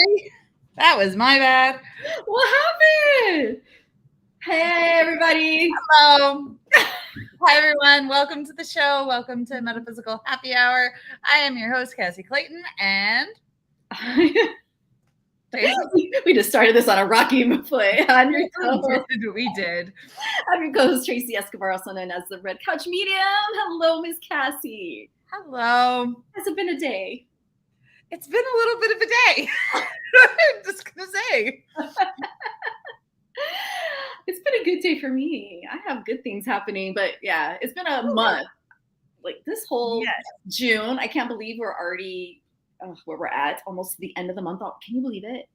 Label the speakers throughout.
Speaker 1: Sorry. That was my bad.
Speaker 2: What happened? Hey, everybody.
Speaker 1: Hello. Hi, everyone. Welcome to the show. Welcome to Metaphysical Happy Hour. I am your host, Cassie Clayton, and
Speaker 2: we just started this on a rocky foot. I'm your
Speaker 1: We did.
Speaker 2: I'm your co-host, Tracy Escobar, also known as the Red Couch Medium. Hello, Miss Cassie.
Speaker 1: Hello.
Speaker 2: Has it been a day?
Speaker 1: It's been a little bit of a day. I'm just going to say.
Speaker 2: It's been a good day for me. I have good things happening, but yeah, it's been a month. Like this whole June, I can't believe we're already where we're at, almost to the end of the month. Can you believe it?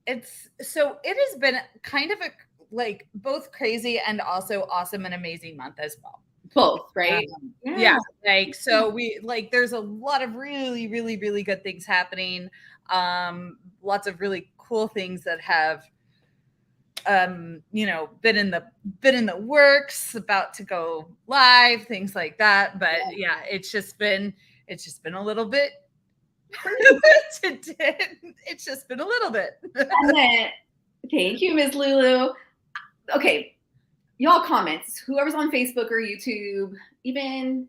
Speaker 1: It has been kind of a both crazy and also awesome and amazing month as well.
Speaker 2: Both, right?
Speaker 1: Yeah. There's a lot of really, really, really good things happening. Lots of really cool things that have been in the works, about to go live, things like that. But yeah, it's just been a little bit. It's just been a little bit.
Speaker 2: Thank you, Ms. Lulu. Okay, y'all comments. Whoever's on Facebook or YouTube, even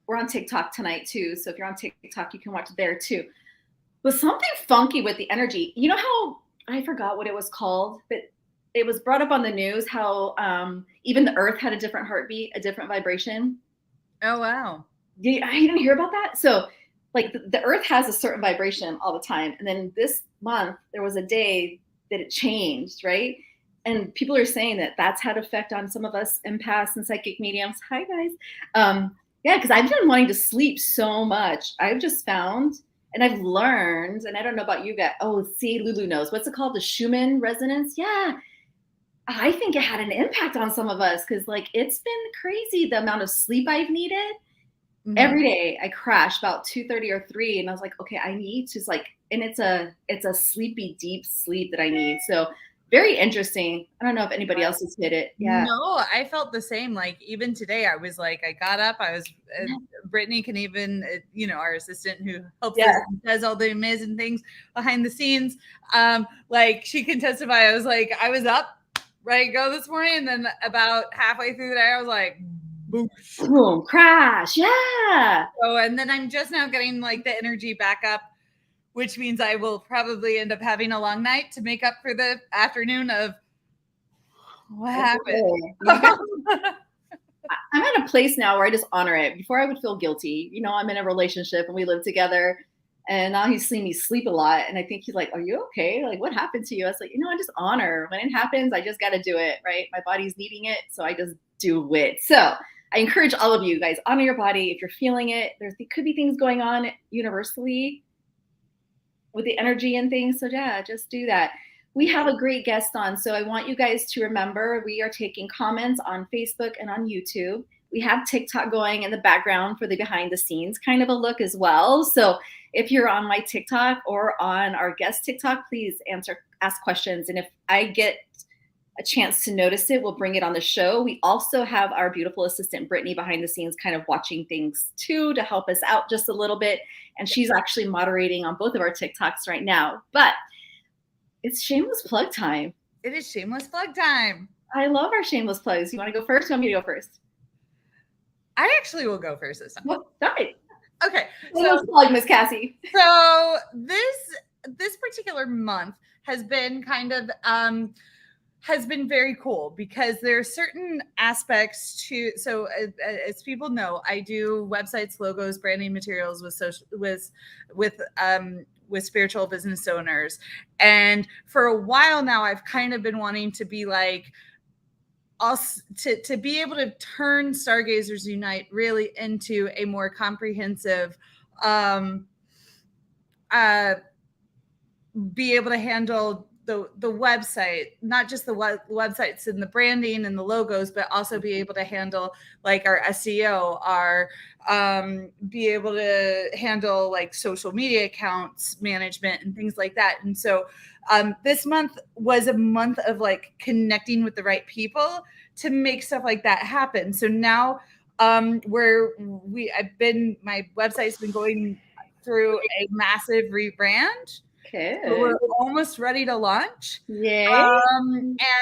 Speaker 2: we're on TikTok tonight too. So if you're on TikTok, you can watch it there too. But something funky with the energy. You know how I forgot what it was called, but it was brought up on the news how even the earth had a different heartbeat, a different vibration.
Speaker 1: Oh, wow.
Speaker 2: You didn't hear about that? So like the earth has a certain vibration all the time. And then this month, there was a day that it changed, right? And people are saying that that's had effect on some of us empaths and psychic mediums. Hi, guys. Because I've been wanting to sleep so much. I've just found, and I've learned, and I don't know about you guys. Oh, see, Lulu knows. What's it called? The Schumann resonance? Yeah. I think it had an impact on some of us because like it's been crazy the amount of sleep I've needed. Mm-hmm. Every day I crash about 2:30 or 3, and I was like, okay, I need to and it's a sleepy, deep sleep that I need. So very interesting. I don't know if anybody else has hit it. Yeah.
Speaker 1: No, I felt the same. Like even today, I was like, I got up. I was Brittany can even, our assistant who helps us and does all the amazing things behind the scenes. She can testify. I was like, I was up, ready to go this morning, and then about halfway through the day, I was like,
Speaker 2: boom, crash. Yeah.
Speaker 1: So, and then I'm just now getting like the energy back up, which means I will probably end up having a long night to make up for the afternoon of what happened.
Speaker 2: I'm at a place now where I just honor it. Before I would feel guilty. I'm in a relationship and we live together, and now he's seen me sleep a lot. And I think he's like, are you okay? Like, what happened to you? I was like, I just honor. When it happens, I just got to do it, right? My body's needing it, so I just do it. So I encourage all of you guys, honor your body. If you're feeling it, there could be things going on universally with the energy and things. So yeah, just do that. We have a great guest on. So I want you guys to remember, we are taking comments on Facebook and on YouTube. We have TikTok going in the background for the behind the scenes kind of a look as well. So if you're on my TikTok or on our guest TikTok, please ask questions. And if I get a chance to notice it, we'll bring it on the show. We also have our beautiful assistant, Brittany, behind the scenes kind of watching things too to help us out just a little bit. And she's actually moderating on both of our TikToks right now. But it's shameless plug time.
Speaker 1: It is shameless plug time.
Speaker 2: I love our shameless plugs. You want to go first? You want me to go first?
Speaker 1: I actually will go first this time.
Speaker 2: Well, all right.
Speaker 1: Okay.
Speaker 2: So plug, Miss Cassie.
Speaker 1: So this particular month has been kind of has been very cool because there are certain aspects to, so as people know, I do websites, logos, branding materials with spiritual business owners. And for a while now, I've kind of been wanting to be like, to be able to turn Stargazers Unite really into a more comprehensive, be able to handle the website, not just the websites and the branding and the logos, but also be able to handle like our SEO, be able to handle like social media accounts management and things like that. And so this month was a month of like connecting with the right people to make stuff like that happen. So now my website's been going through a massive rebrand.
Speaker 2: Okay.
Speaker 1: So we're almost ready to launch.
Speaker 2: Yay.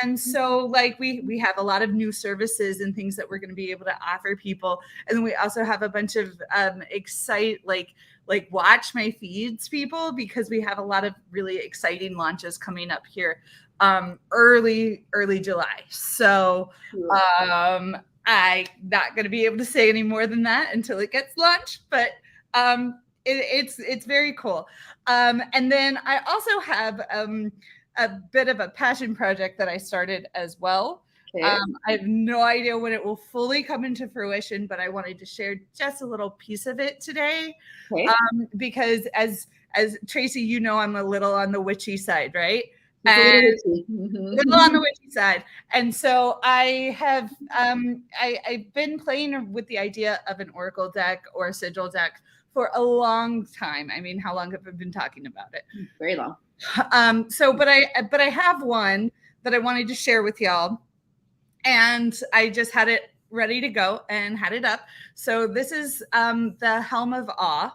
Speaker 1: And so like we have a lot of new services and things that we're going to be able to offer people. And then we also have a bunch of like watch my feeds people, because we have a lot of really exciting launches coming up here early July. So I'm not going to be able to say any more than that until it gets launched, but it's very cool. And then I also have a bit of a passion project that I started as well.
Speaker 2: Okay.
Speaker 1: I have no idea when it will fully come into fruition, but I wanted to share just a little piece of it today.
Speaker 2: Okay.
Speaker 1: Because as Tracy, you know, I'm a little on the witchy side, right?
Speaker 2: It's
Speaker 1: And
Speaker 2: a
Speaker 1: little on the witchy side. And so I have I've been playing with the idea of an oracle deck or a sigil deck for a long time. I mean, how long have I been talking about it?
Speaker 2: Very long.
Speaker 1: But I have one that I wanted to share with y'all, and I just had it ready to go and had it up. So this is the Helm of Awe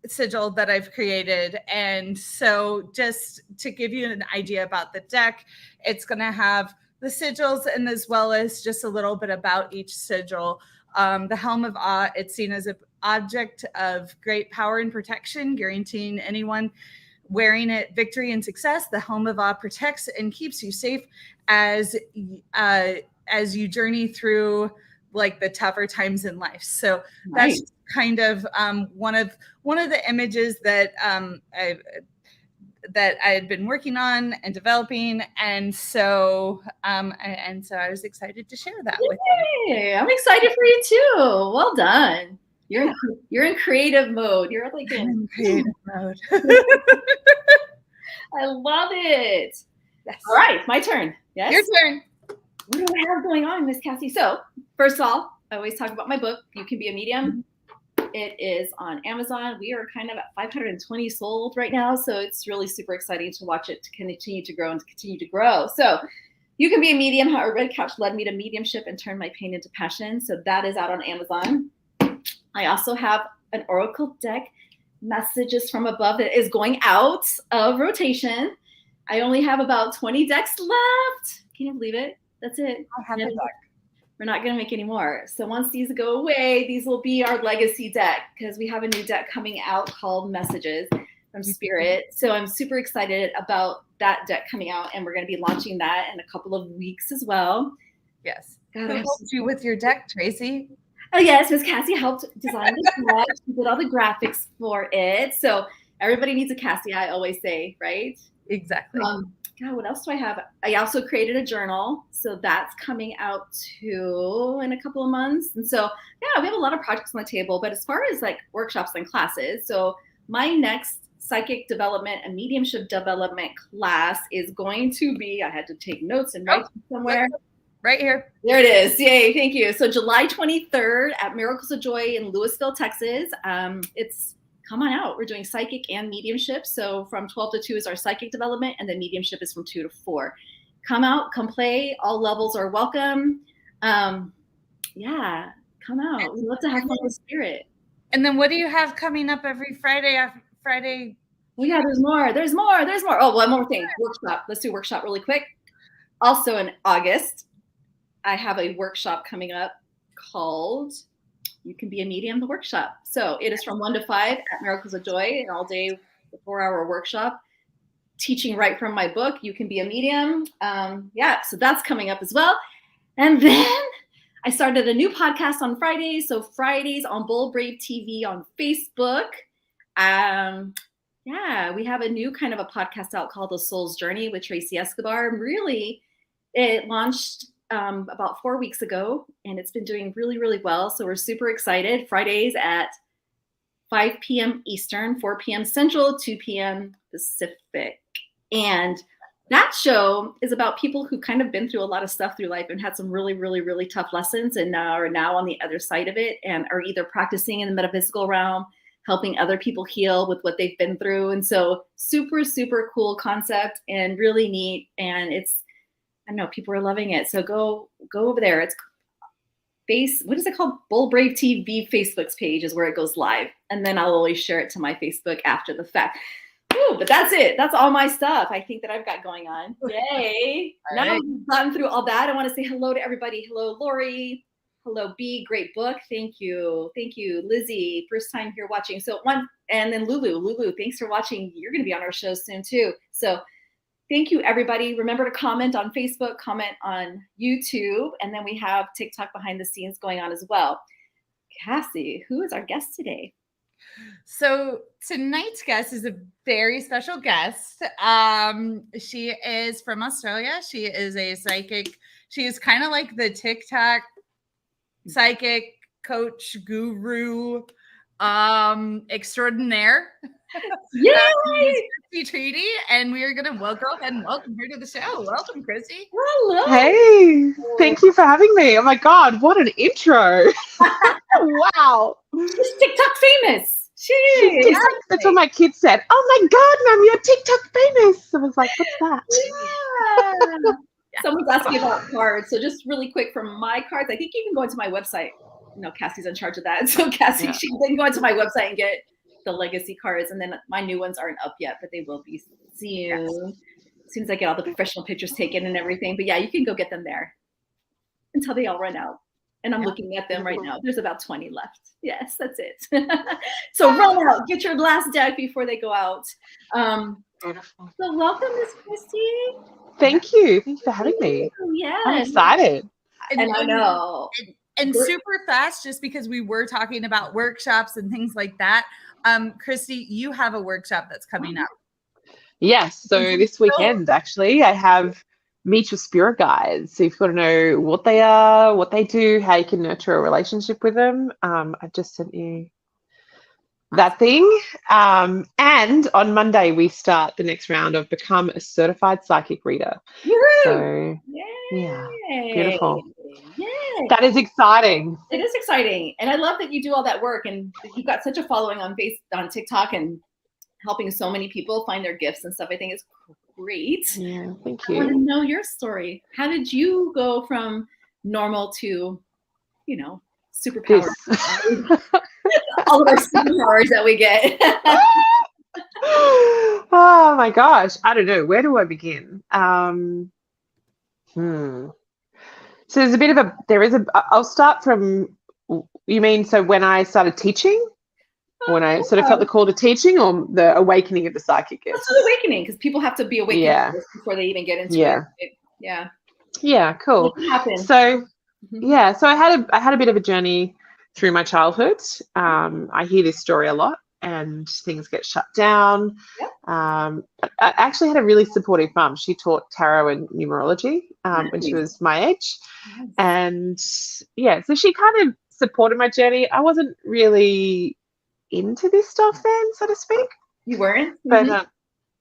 Speaker 1: sigil that I've created. And so just to give you an idea about the deck, it's going to have the sigils, and as well as just a little bit about each sigil. The Helm of Awe, it's seen as an object of great power and protection, guaranteeing anyone wearing it victory and success. The Helm of Awe protects and keeps you safe as you journey through like the tougher times in life. So that's kind of one of the images that I had been working on and developing, and so I was excited to share that with you.
Speaker 2: I'm excited for you too. Well done. You're in creative mode. You're like in
Speaker 1: creative mode.
Speaker 2: I love it.
Speaker 1: Yes.
Speaker 2: All right, my turn. Yes.
Speaker 1: Your turn.
Speaker 2: What do I have going on, Miss Cassie? So first of all, I always talk about my book, You Can Be a Medium. It is on Amazon. We are kind of at 520 sold right now, so it's really super exciting to watch it to continue to grow and to continue to grow. So You Can Be a Medium, How a Red Couch Led Me to Mediumship and Turned My Pain into Passion. So that is out on Amazon. I also have an oracle deck, Messages from Above, that is going out of rotation. I only have about 20 decks left. Can you believe it? That's it.
Speaker 1: I have a deck.
Speaker 2: We're not going to make any more. So once these go away, these will be our legacy deck, because we have a new deck coming out called Messages from Spirit. So I'm super excited about that deck coming out, and we're going to be launching that in a couple of weeks as well.
Speaker 1: Yes.
Speaker 2: God,
Speaker 1: Who helped you with your deck, Tracy?
Speaker 2: Oh, yes. Miss Cassie helped design this deck. She did all the graphics for it. So everybody needs a Cassie, I always say, right?
Speaker 1: Exactly.
Speaker 2: God, what else do I have? I also created a journal. So that's coming out too in a couple of months. And so, yeah, we have a lot of projects on the table. But as far as like workshops and classes, so my next psychic development and mediumship development class is going to be, I had to take notes and write somewhere.
Speaker 1: Right here.
Speaker 2: There it is. Yay. Thank you. So July 23rd at Miracles of Joy in Louisville, Texas. It's come on out. We're doing psychic and mediumship. So from 12 to 2 is our psychic development, and then mediumship is from 2 to 4. Come out, come play. All levels are welcome. Yeah, come out. We'd love to have fun with Spirit.
Speaker 1: And then what do you have coming up every Friday after Friday?
Speaker 2: Well, yeah, there's more. Oh, one more thing. Workshop. Let's do workshop really quick. Also in August, I have a workshop coming up called You Can Be a Medium, the workshop. So it is from 1 to 5 at Miracles of Joy, an all-day 4-hour workshop, teaching right from my book, You Can Be a Medium. So that's coming up as well. And then I started a new podcast on Fridays. So Fridays on Bold Brave TV on Facebook. We have a new kind of a podcast out called The Soul's Journey with Tracy Escobar. Really, it launched about 4 weeks ago, and it's been doing really, really well. So we're super excited. Fridays at 5 p.m. Eastern, 4 p.m. Central, 2 p.m. Pacific. And that show is about people who kind of been through a lot of stuff through life and had some really, really, really tough lessons, and are now on the other side of it and are either practicing in the metaphysical realm, helping other people heal with what they've been through. And so super, super cool concept and really neat. And I know people are loving it. So go over there. It's what is it called? Bold Brave TV Facebook's page is where it goes live. And then I'll always share it to my Facebook after the fact. Ooh, but that's it. That's all my stuff I think that I've got going on. Yay. Now
Speaker 1: right.
Speaker 2: we've gotten through all that. I want to say hello to everybody. Hello, Lori. Hello, B. Great book. Thank you. Thank you, Lizzie. First time here watching. So and then Lulu. Lulu, thanks for watching. You're going to be on our show soon too. So thank you, everybody. Remember to comment on Facebook, comment on YouTube, and then we have TikTok behind the scenes going on as well. Cassie, who is our guest today?
Speaker 1: So tonight's guest is a very special guest. She is from Australia. She is a psychic. She is kind of like the TikTok psychic coach guru extraordinaire.
Speaker 2: Yay!
Speaker 1: Kristy Trede, and we are going to go ahead and welcome her to the show. Welcome, Kristy.
Speaker 2: Hello.
Speaker 3: Hey, thank you for having me. Oh my God, what an intro. Wow.
Speaker 2: She's TikTok famous. She.
Speaker 3: That's what my kids said. Oh my God, Mom, you're TikTok famous. I was like, what's that?
Speaker 2: Yeah. Someone's asking about cards. So just really quick from my cards, I think you can go into my website. No, Cassie's in charge of that. So Cassie, she can go into my website and get the legacy cards. And then my new ones aren't up yet, but they will be soon. Yes. As soon as I get all the professional pictures taken and everything. But yeah, you can go get them there until they all run out. And I'm looking at them right now. There's about 20 left. Yes, that's it. So run out, get your last deck before they go out.
Speaker 3: Beautiful.
Speaker 2: So welcome, Miss Kristy.
Speaker 3: Thank you. Thanks for having me.
Speaker 2: Yeah.
Speaker 3: I'm excited.
Speaker 2: And I know.
Speaker 1: And super fast, just because we were talking about workshops and things like that. Kristy, you have a workshop that's coming up.
Speaker 3: Yes. So this weekend, actually, I have Meet Your Spirit Guides. So you've got to know what they are, what they do, how you can nurture a relationship with them. I've just sent you that thing. And on Monday, we start the next round of Become a Certified Psychic Reader.
Speaker 2: Woo-hoo!
Speaker 3: So, yeah, beautiful.
Speaker 2: Yay.
Speaker 3: That is exciting.
Speaker 2: It is exciting. And I love that you do all that work. And you've got such a following on TikTok and helping so many people find their gifts and stuff. I think it's great.
Speaker 3: Yeah, thank you.
Speaker 2: I want to know your story. How did you go from normal to, superpowers? All of our superpowers that we get.
Speaker 3: Oh my gosh. I don't know. Where do I begin? So there's a bit of I'll start from, you mean, so when I started teaching? When I sort of felt the call to teaching, or the awakening of the psychic gifts?
Speaker 2: That's the awakening, because people have to be awakened before they even get into it.
Speaker 3: Yeah, cool.
Speaker 2: What happened?
Speaker 3: So so I had a bit of a journey through my childhood. I hear this story a lot, and things get shut down.
Speaker 2: Yep.
Speaker 3: I actually had a really supportive mum. She taught tarot and numerology when she was my age.
Speaker 2: Nice.
Speaker 3: And so she kind of supported my journey. I wasn't really into this stuff then, so to speak.
Speaker 2: You weren't?
Speaker 3: But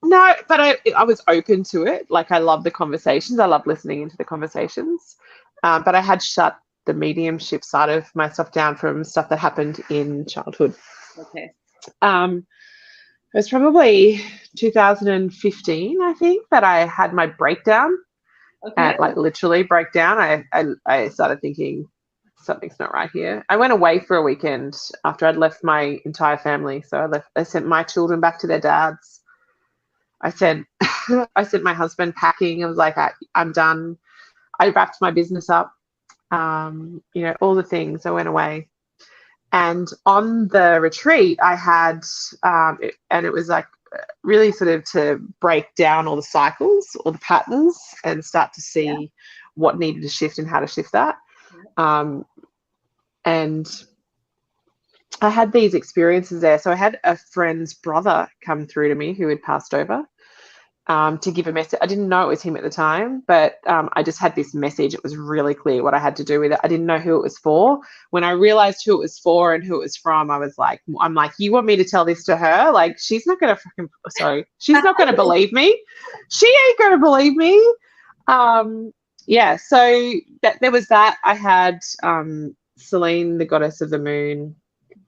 Speaker 3: no, but I was open to it. Like, I love the conversations. I love listening into the conversations. But I had shut the mediumship side of myself down from stuff that happened in childhood.
Speaker 2: Okay.
Speaker 3: It was probably 2015, I think, that I had my breakdown.
Speaker 2: Okay.
Speaker 3: Like literally breakdown. I started thinking, something's not right here. I went away for a weekend after I'd left my entire family. So I sent my children back to their dads. I sent my husband packing. I was like, I'm done. I wrapped my business up. All the things. I went away. And on the retreat, I had, and it was like really sort of to break down all the cycles, all the patterns, and start to see what needed to shift and how to shift that. And I had these experiences there. So I had a friend's brother come through to me who had passed over to give a message. I didn't know it was him at the time, but I just had this message. It was really clear what I had to do with it. I didn't know who it was for. When I realized who it was for and who it was from, I'm like, you want me to tell this to her? Like, she's not going to she's not going to believe me. She ain't going to believe me. So there was that. I had Selene, the goddess of the moon,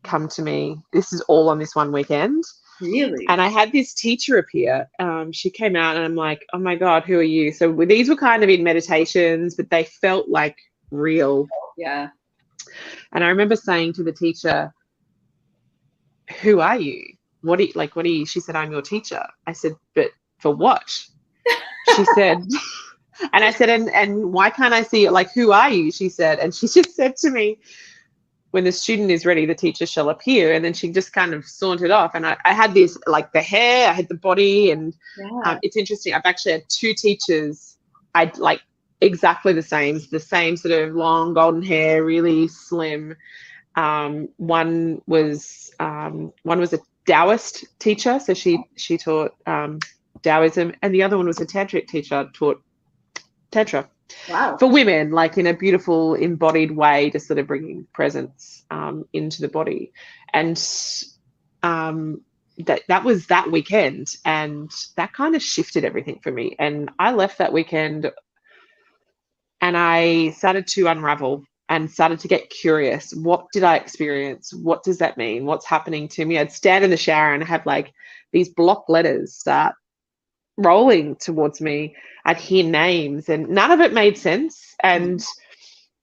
Speaker 3: come to me. This is all on this one weekend.
Speaker 2: Really?
Speaker 3: And I had this teacher appear. She came out and I'm like, oh my God, who are you? So these were kind of in meditations, but they felt like real.
Speaker 2: Yeah.
Speaker 3: And I remember saying to the teacher, who are you? what do you, she said, I'm your teacher. I said, but for what? She said, and I said, and why can't I see it? Like, who are you? She said, and she just said to me, when the student is ready, the teacher shall appear. And then she just kind of sauntered off. And I had this, like the hair, I had the body. And it's interesting. I've actually had two teachers, I'd like exactly the same sort of long golden hair, really slim. One was a Taoist teacher. So she taught Taoism. And the other one was a tantric teacher, taught Tantra.
Speaker 2: Wow.
Speaker 3: For women, like in a beautiful embodied way, to sort of bringing presence into the body. And that was that weekend, and that kind of shifted everything for me. And I left that weekend and I started to unravel and started to get curious. What did I experience? What does that mean? What's happening to me? I'd stand in the shower and have like these block letters start rolling towards me. I'd hear names and none of it made sense. And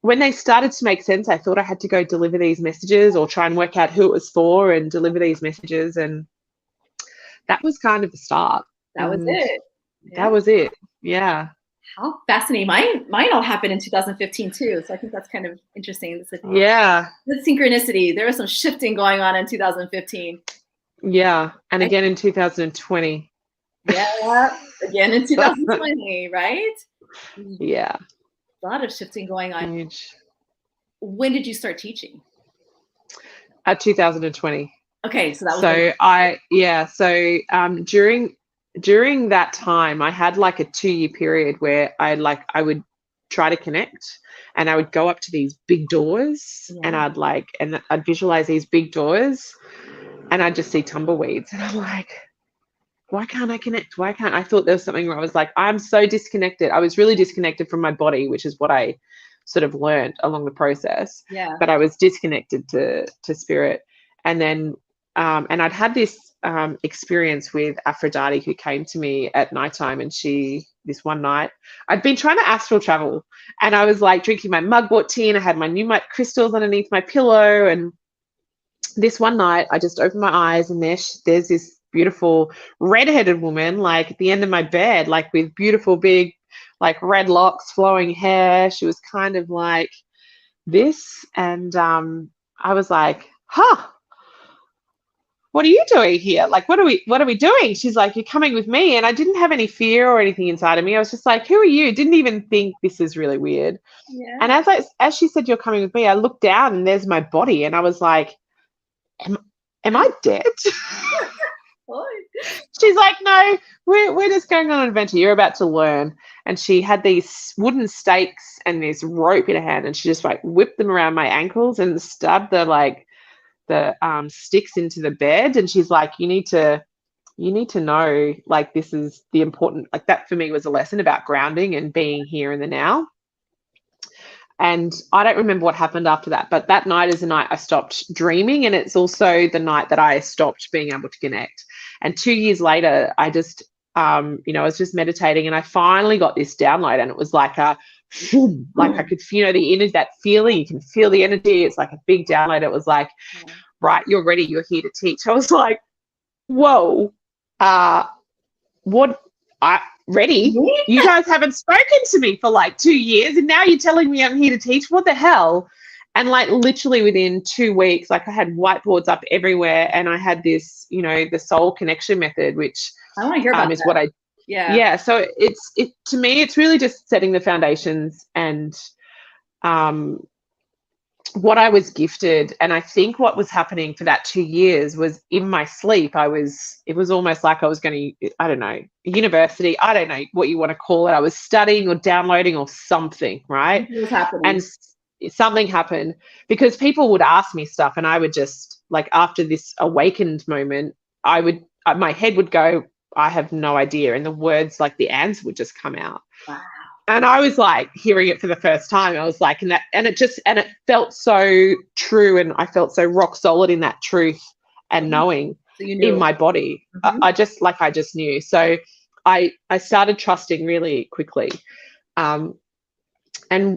Speaker 3: when they started to make sense, I thought I had to go deliver these messages or try and work out who it was for and deliver these messages. And that was kind of the start.
Speaker 2: That was it.
Speaker 3: Yeah. That was it. Yeah.
Speaker 2: How fascinating. Mine all happened in 2015 too. So I think that's kind of interesting.
Speaker 3: Yeah.
Speaker 2: The synchronicity. There was some shifting going on in 2015.
Speaker 3: Yeah. And again in 2020.
Speaker 2: Yeah, again in 2020, right?
Speaker 3: Yeah.
Speaker 2: A lot of shifting going on.
Speaker 3: Huge.
Speaker 2: When did you start teaching?
Speaker 3: 2020.
Speaker 2: Okay, so that was
Speaker 3: during that time I had like a 2-year period where I would try to connect, and I would go up to these big doors, and I'd visualize these big doors, and I'd just see tumbleweeds, and I'm like, why can't I connect? Why can't I? Thought there was something where I was like, I'm so disconnected. I was really disconnected from my body, which is what I sort of learned along the process.
Speaker 2: Yeah.
Speaker 3: But I was disconnected to spirit. And then, and I'd had this experience with Aphrodite, who came to me at nighttime, and this one night, I'd been trying to astral travel, and I was like drinking my mugwort tea, and I had my Numite crystals underneath my pillow. And this one night, I just opened my eyes, and there's this beautiful red-headed woman, like at the end of my bed, like with beautiful big like red locks, flowing hair. She was kind of like this, and I was like, what are you doing here? Like, what are we doing? She's like, you're coming with me. And I didn't have any fear or anything inside of me. I was just like, who are you? Didn't even think this is really weird.
Speaker 2: Yeah.
Speaker 3: And as she said, you're coming with me, I looked down and there's my body, and I was like, am I dead? She's like, no, we're just going on an adventure. You're about to learn. And she had these wooden stakes and this rope in her hand, and she just like whipped them around my ankles and stabbed the sticks into the bed. And she's like, you need to know, like, this is the important, like, that for me was a lesson about grounding and being here in the now. And I don't remember what happened after that, but that night is the night I stopped dreaming, and it's also the night that I stopped being able to connect. And 2 years later, I just, I was just meditating, and I finally got this download, and it was like I could feel, that feeling, you can feel the energy. It's like a big download. It was like, right, you're ready, you're here to teach. I was like, whoa, ready? You guys haven't spoken to me for like 2 years, and now you're telling me I'm here to teach? What the hell? And like literally within 2 weeks, like I had whiteboards up everywhere, and I had this, the soul connection method, which
Speaker 2: I want to hear about
Speaker 3: is
Speaker 2: that.
Speaker 3: what I
Speaker 2: yeah.
Speaker 3: So to me, it's really just setting the foundations and what I was gifted. And I think what was happening for that 2 years was, in my sleep, it was almost like I was going to, I don't know, university, I don't know what you want to call it. I was studying or downloading or something, right?
Speaker 2: What was happening?
Speaker 3: And something happened, because people would ask me stuff, and I would just, like, after this awakened moment, my head would go, I have no idea. And the words, like the answer would just come out.
Speaker 2: Wow.
Speaker 3: And I was like hearing it for the first time. I was like, and it felt so true. And I felt so rock solid in that truth and knowing in my body.
Speaker 2: Mm-hmm.
Speaker 3: I just knew. So I started trusting really quickly. And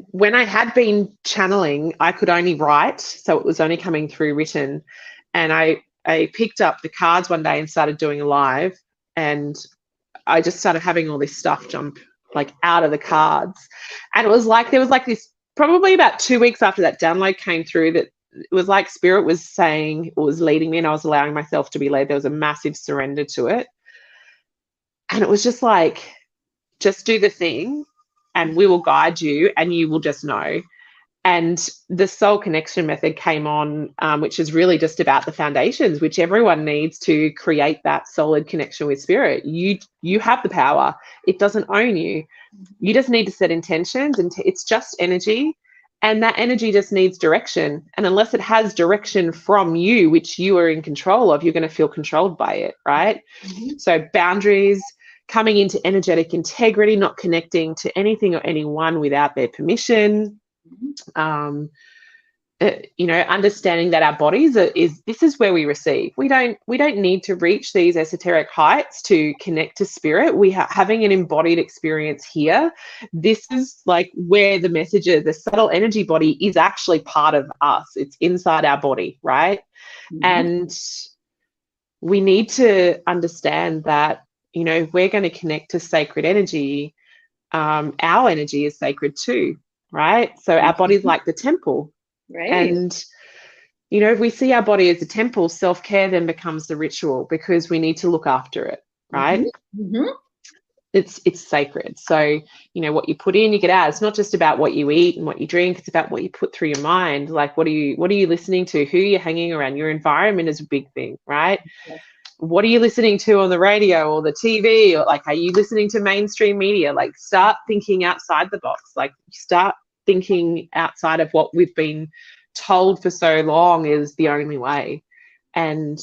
Speaker 3: when I had been channeling, I could only write. So it was only coming through written. And picked up the cards one day and started doing a live, and I just started having all this stuff jump like out of the cards. And it was like, there was like this, probably about 2 weeks after that download came through, that it was like spirit was saying, it was leading me, and I was allowing myself to be led. There was a massive surrender to it. And it was just like, just do the thing and we will guide you and you will just know. And the soul connection method came on, which is really just about the foundations, which everyone needs to create that solid connection with spirit. You have the power. It doesn't own you. You just need to set intentions, and it's just energy. And that energy just needs direction. And unless it has direction from you, which you are in control of, you're going to feel controlled by it, right? Mm-hmm. So boundaries, coming into energetic integrity, not connecting to anything or anyone without their permission. Understanding that our bodies this is where we receive. We don't need to reach these esoteric heights to connect to spirit. We are having an embodied experience here. This is like where the messages, the subtle energy body is actually part of us. It's inside our body, right? Mm-hmm. And we need to understand that, if we're going to connect to sacred energy, our energy is sacred too. Right? So our body's like the temple.
Speaker 2: Right.
Speaker 3: And, if we see our body as a temple, self-care then becomes the ritual, because we need to look after it, right?
Speaker 2: Mm-hmm.
Speaker 3: It's sacred. So, what you put in, you get out. It's not just about what you eat and what you drink. It's about what you put through your mind. Like, what are you listening to? Who you're hanging around? Your environment is a big thing, right? Yes. What are you listening to on the radio or the TV? Or like, are you listening to mainstream media? Like, start thinking outside the box. Like, start thinking outside of what we've been told for so long is the only way. And,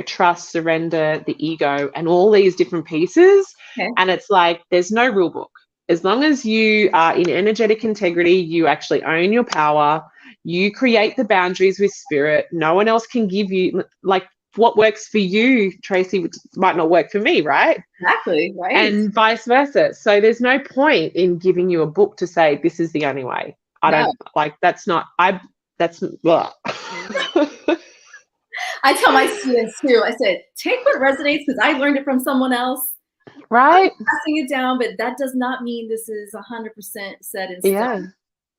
Speaker 3: trust, surrender, the ego, and all these different pieces. Okay. And it's like, there's no rule book. As long as you are in energetic integrity, you actually own your power. You create the boundaries with spirit. No one else can give you, like, what works for you, Tracy, might not work for me, right?
Speaker 2: Exactly, right.
Speaker 3: And vice versa. So there's no point in giving you a book to say this is the only way. That's well.
Speaker 2: I tell my students too, I said, take what resonates, because I learned it from someone else.
Speaker 3: Right.
Speaker 2: I'm passing it down, but that does not mean this is 100% set in stone.
Speaker 3: Yeah.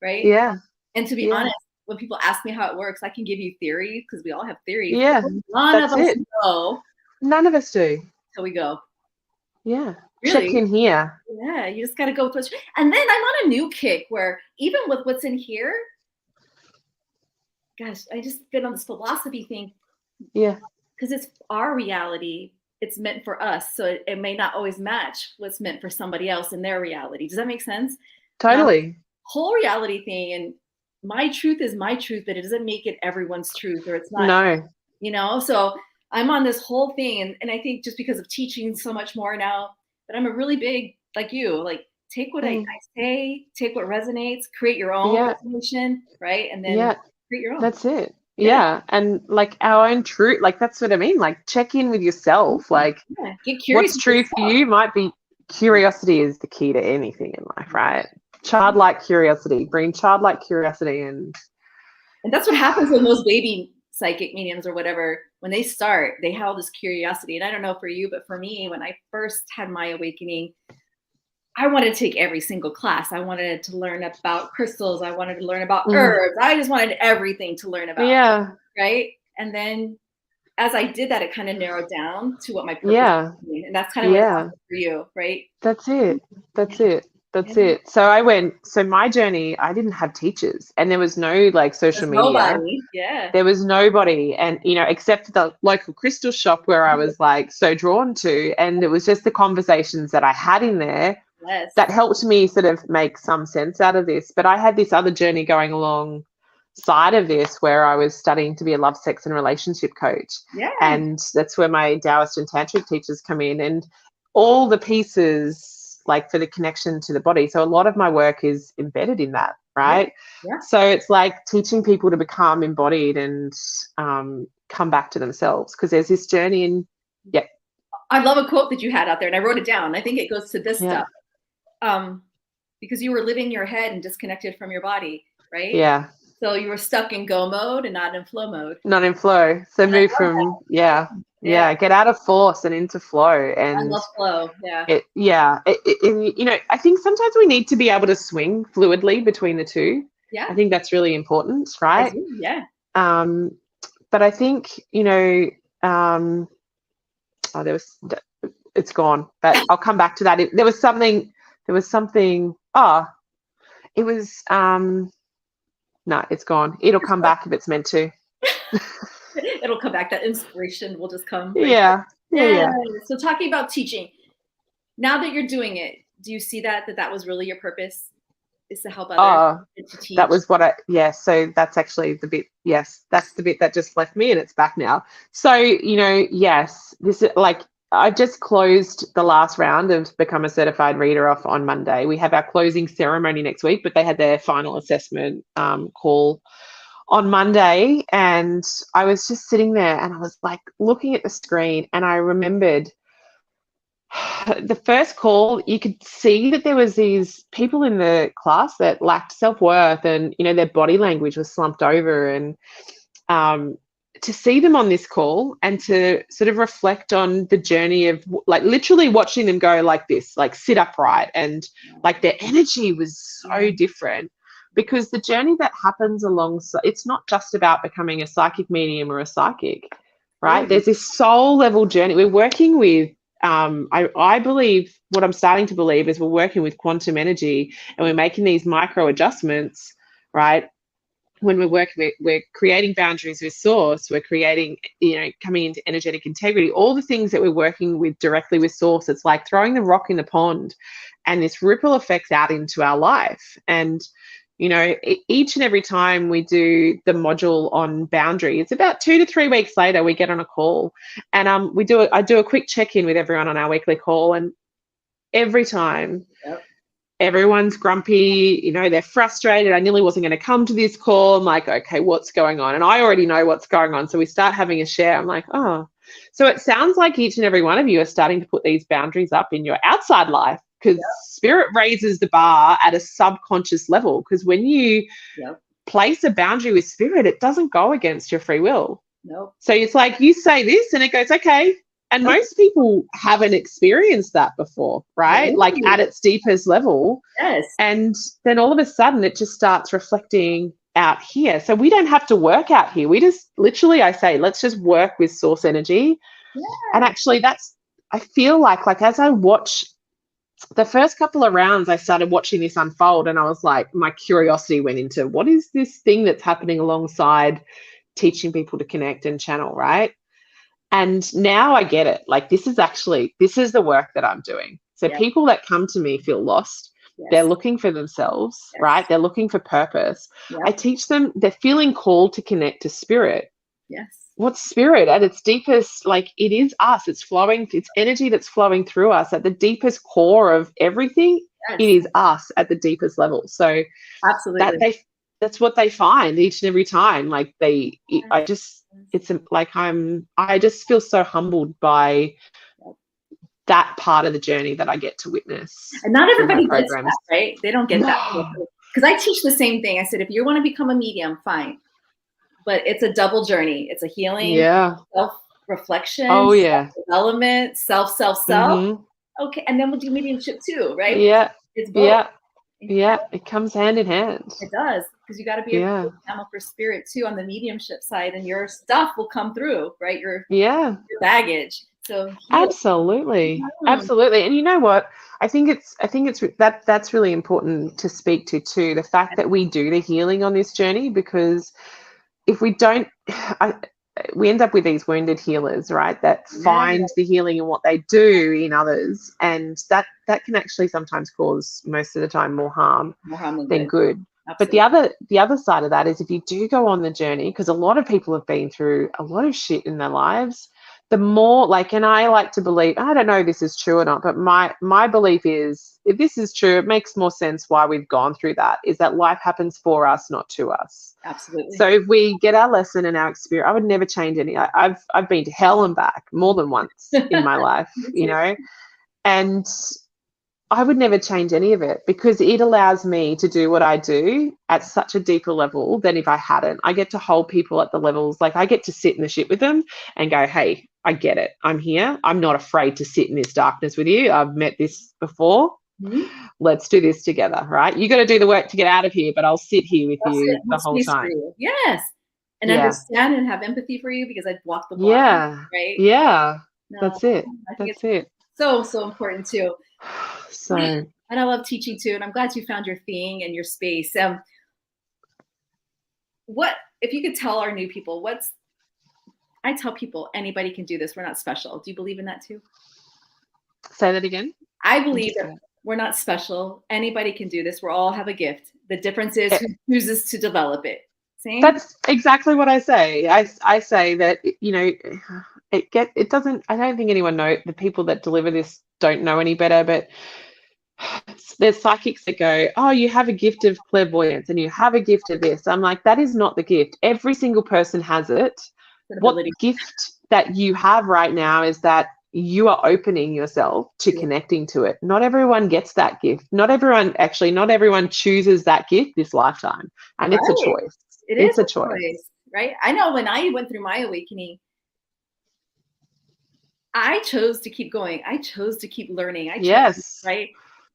Speaker 2: Right?
Speaker 3: Yeah.
Speaker 2: And to be honest, when people ask me how it works, I can give you theories, because we all have theories.
Speaker 3: Yeah.
Speaker 2: None of us know.
Speaker 3: None of us do.
Speaker 2: So we go.
Speaker 3: Yeah.
Speaker 2: Really?
Speaker 3: Check in here.
Speaker 2: Yeah. You just got to go with what's. And then I'm on a new kick where even with what's in here, gosh, I just been on this philosophy thing.
Speaker 3: Yeah.
Speaker 2: Because it's our reality. It's meant for us. So it may not always match what's meant for somebody else in their reality. Does that make sense?
Speaker 3: Totally.
Speaker 2: Whole reality thing, and my truth is my truth, but it doesn't make it everyone's truth, or it's not.
Speaker 3: No.
Speaker 2: So I'm on this whole thing, and I think just because of teaching so much more now, that I'm a really big, like you, like take what I say, take what resonates, create your own definition, right? And then create your own.
Speaker 3: That's it. Yeah. And like our own truth, like that's what I mean. Like check in with yourself. Like
Speaker 2: get curious.
Speaker 3: What's true for you might be, curiosity is the key to anything in life, right? Childlike curiosity, bring childlike curiosity and
Speaker 2: that's what happens when those baby psychic mediums or whatever, when they start, they have this curiosity. And I don't know for you, but for me, when I first had my awakening, I wanted to take every single class. I wanted to learn about crystals. I wanted to learn about herbs. I just wanted everything to learn about.
Speaker 3: Yeah.
Speaker 2: Right. And then as I did that, it kind of narrowed down to what my purpose was. And that's kind of what happened for you, right?
Speaker 3: That's it. That's it. So my journey, I didn't have teachers, and there was no like social media.
Speaker 2: Nobody. Yeah.
Speaker 3: There was nobody. And, except the local crystal shop where I was like so drawn to. And it was just the conversations that I had in there that helped me sort of make some sense out of this. But I had this other journey going alongside of this where I was studying to be a love, sex and relationship coach.
Speaker 2: Yeah.
Speaker 3: And that's where my Taoist and Tantric teachers come in, and all the pieces like for the connection to the body. So a lot of my work is embedded in that, right?
Speaker 2: Yeah.
Speaker 3: So it's like teaching people to become embodied and come back to themselves, because there's this journey. And
Speaker 2: I love a quote that you had out there, and I wrote it down. I think it goes to this stuff. Because you were living your head and disconnected from your body, right?
Speaker 3: Yeah.
Speaker 2: So you were stuck in go mode and not in flow mode.
Speaker 3: Not in flow. So move from, get out of force and into flow. And
Speaker 2: I love flow. Yeah.
Speaker 3: I think sometimes we need to be able to swing fluidly between the two.
Speaker 2: Yeah.
Speaker 3: I think that's really important, right?
Speaker 2: I do, yeah.
Speaker 3: But I think, it's gone, but I'll come back to that. There was something, no, it's gone. It'll come back if it's meant to.
Speaker 2: It'll come back. That inspiration will just come.
Speaker 3: Right yeah.
Speaker 2: So talking about teaching, now that you're doing it, do you see that was really your purpose? Is to help others to teach?
Speaker 3: That was what so that's actually the bit, that's the bit that just left me and it's back now. So, yes, this is like, I just closed the last round of Become a Certified Reader off on Monday. We have our closing ceremony next week, but they had their final assessment call on Monday. And I was just sitting there and I was like looking at the screen and I remembered the first call, you could see that there was these people in the class that lacked self-worth and, their body language was slumped over. And to see them on this call and to sort of reflect on the journey of like literally watching them go like this, like sit upright, and like their energy was so different, because the journey that happens alongside, it's not just about becoming a psychic medium or a psychic, right? There's this soul level journey. We're working with, I believe, what I'm starting to believe is we're working with quantum energy and we're making these micro adjustments, right? When we're working, we're creating boundaries with source, we're creating, coming into energetic integrity, all the things that we're working with directly with source. It's like throwing the rock in the pond and this ripple effect out into our life. And, each and every time we do the module on boundary, it's about 2 to 3 weeks later, we get on a call and I do a quick check-in with everyone on our weekly call. And every time, everyone's grumpy, they're frustrated. I nearly wasn't going to come to this call. I'm like, okay, what's going on? And I already know what's going on. So we start having a share. I'm like, oh, so it sounds like each and every one of you are starting to put these boundaries up in your outside life, because spirit raises the bar at a subconscious level. Because when you place a boundary with spirit, it doesn't go against your free will.
Speaker 2: Nope.
Speaker 3: So it's like you say this and it goes, okay. And most people haven't experienced that before, right? Like at its deepest level.
Speaker 2: Yes.
Speaker 3: And then all of a sudden it just starts reflecting out here. So we don't have to work out here. We just literally, I say, let's just work with source energy. Yeah. And actually I feel like as I watch the first couple of rounds, I started watching this unfold and I was like, my curiosity went into, what is this thing that's happening alongside teaching people to connect and channel, right? And now I get it. Like this is the work that I'm doing. So people that come to me feel lost. They're looking for themselves, right? They're looking for purpose. I teach them, they're feeling called to connect to spirit.
Speaker 2: Yes.
Speaker 3: What's spirit at its deepest? Like it is us. It's flowing. It's energy that's flowing through us at the deepest core of everything. Yes. It is us at the deepest level. So
Speaker 2: absolutely,
Speaker 3: that's what they find each and every time. Like I just feel so humbled by that part of the journey that I get to witness.
Speaker 2: And not everybody gets that, right? They don't get that. Because I teach the same thing. I said, if you want to become a medium, fine. But it's a double journey. It's a healing, self-reflection, self-development, self. Mm-hmm. Okay. And then we'll do mediumship too, right?
Speaker 3: Yeah.
Speaker 2: It's both.
Speaker 3: Yeah. It comes hand in hand.
Speaker 2: It does. Because you got to be a channel for spirit too on the mediumship side, and your stuff will come through, right? Your baggage. So
Speaker 3: absolutely. And you know what? I think it's that's really important to speak to too. The fact that we do the healing on this journey, because if we don't, we end up with these wounded healers, right? That find the healing in what they do in others, and that can actually sometimes cause, most of the time, more harm than good. Absolutely. But the other side of that is, if you do go on the journey, because a lot of people have been through a lot of shit in their lives, the more and I like to believe, I don't know if this is true or not, but my belief is, if this is true, it makes more sense why we've gone through that, is that life happens for us, not to us.
Speaker 2: Absolutely.
Speaker 3: So if we get our lesson and our experience, I would never change any. I've been to hell and back more than once in my life, and I would never change any of it because it allows me to do what I do at such a deeper level than if I hadn't. I get to hold people at the levels, like I get to sit in the shit with them and go, hey, I get it. I'm here. I'm not afraid to sit in this darkness with you. I've met this before. Let's do this together, right? You got to do the work to get out of here, but I'll sit here with you the whole time.
Speaker 2: Yes. And understand and have empathy for you because I've walked the block.
Speaker 3: Yeah.
Speaker 2: Right?
Speaker 3: Yeah.
Speaker 2: No,
Speaker 3: that's it.
Speaker 2: That's it. So important too.
Speaker 3: So,
Speaker 2: and I love teaching too, and I'm glad you found your thing and your space. What if you could tell our new people? I tell people anybody can do this. We're not special. Do you believe in that too?
Speaker 3: Say that again.
Speaker 2: I believe that we're not special. Anybody can do this. We all have a gift. The difference is who chooses to develop it. Same? That's
Speaker 3: exactly what I say. I say that, you know, it doesn't, I don't think anyone knows, the people that deliver this don't know any better, but there's psychics that go, oh, you have a gift of clairvoyance and you have a gift of this. I'm like, that is not the gift. Every single person has it. What gift that you have right now is that you are opening yourself to connecting to it. Not everyone gets that gift. Not everyone chooses that gift this lifetime. And it's a choice. It's a choice.
Speaker 2: Right? I know when I went through my awakening, I chose to keep going. I chose to keep learning. Right?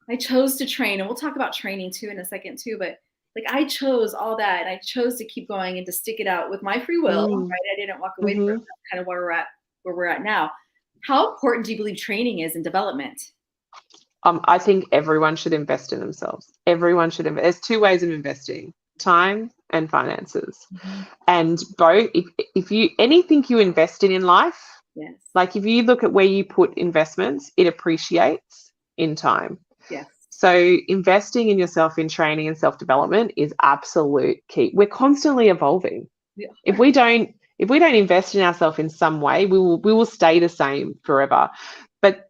Speaker 2: I chose to train. And we'll talk about training too in a second too. But like I chose all that. And I chose to keep going and to stick it out with my free will. Right? I didn't walk away from it. That's kind of where we're at now. How important do you believe training is in development?
Speaker 3: I think everyone should invest in themselves. Everyone should invest. There's two ways of investing: time and finances. And both, if you anything you invest in life, like if you look at where you put investments, it appreciates in time. So investing in yourself in training and self-development is absolute key. We're constantly evolving. If we don't invest in ourselves in some way, we will stay the same forever. But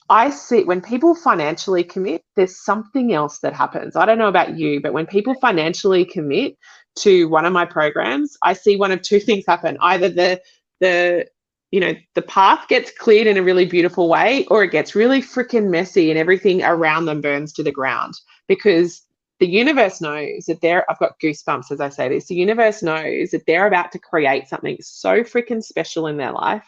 Speaker 3: I see when people financially commit, there's something else that happens. I don't know about you, but when people financially commit to one of my programs, I see one of two things happen. Either the path gets cleared in a really beautiful way, or it gets really freaking messy and everything around them burns to the ground, because the universe knows that I've got goosebumps as I say this, the universe knows that they're about to create something so freaking special in their life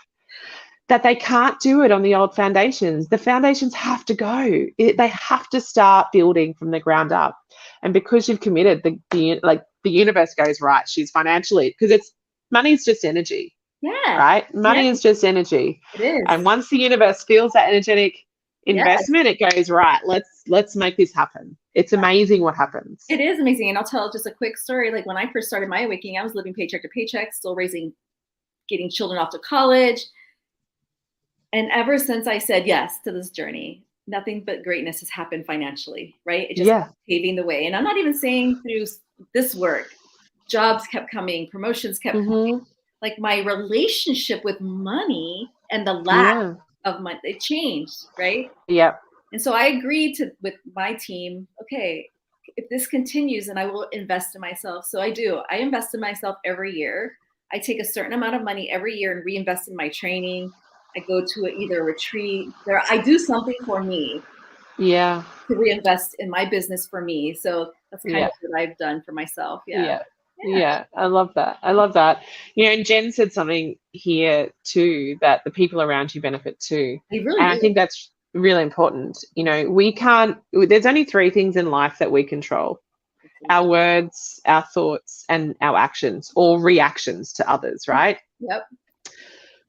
Speaker 3: that they can't do it on the old foundations. The foundations have to go. They have to start building from the ground up. And because you've committed, the universe goes, right, she's financially, because money's just energy. Right? Money is just energy.
Speaker 2: It is.
Speaker 3: And once the universe feels that energetic investment, it goes, right, let's make this happen. It's amazing what happens.
Speaker 2: It is amazing. And I'll tell just a quick story. Like when I first started my awakening, I was living paycheck to paycheck, still getting children off to college. And ever since I said yes to this journey, nothing but greatness has happened financially, right? It just paving the way. And I'm not even saying through this work, jobs kept coming, promotions kept coming. Like my relationship with money and the lack of money, it changed, right?
Speaker 3: Yep.
Speaker 2: And so I agreed with my team, okay, if this continues, then I will invest in myself. So I do. I invest in myself every year. I take a certain amount of money every year and reinvest in my training. I go to either a retreat. I do something for me.
Speaker 3: Yeah.
Speaker 2: To reinvest in my business for me. So that's kind of what I've done for myself.
Speaker 3: Yeah, I love that. You know, and Jen said something here too, that the people around you benefit too.
Speaker 2: Really
Speaker 3: and I think that's really important. You know, there's only three things in life that we control: our words, our thoughts, and our actions or reactions to others, right?
Speaker 2: Yep.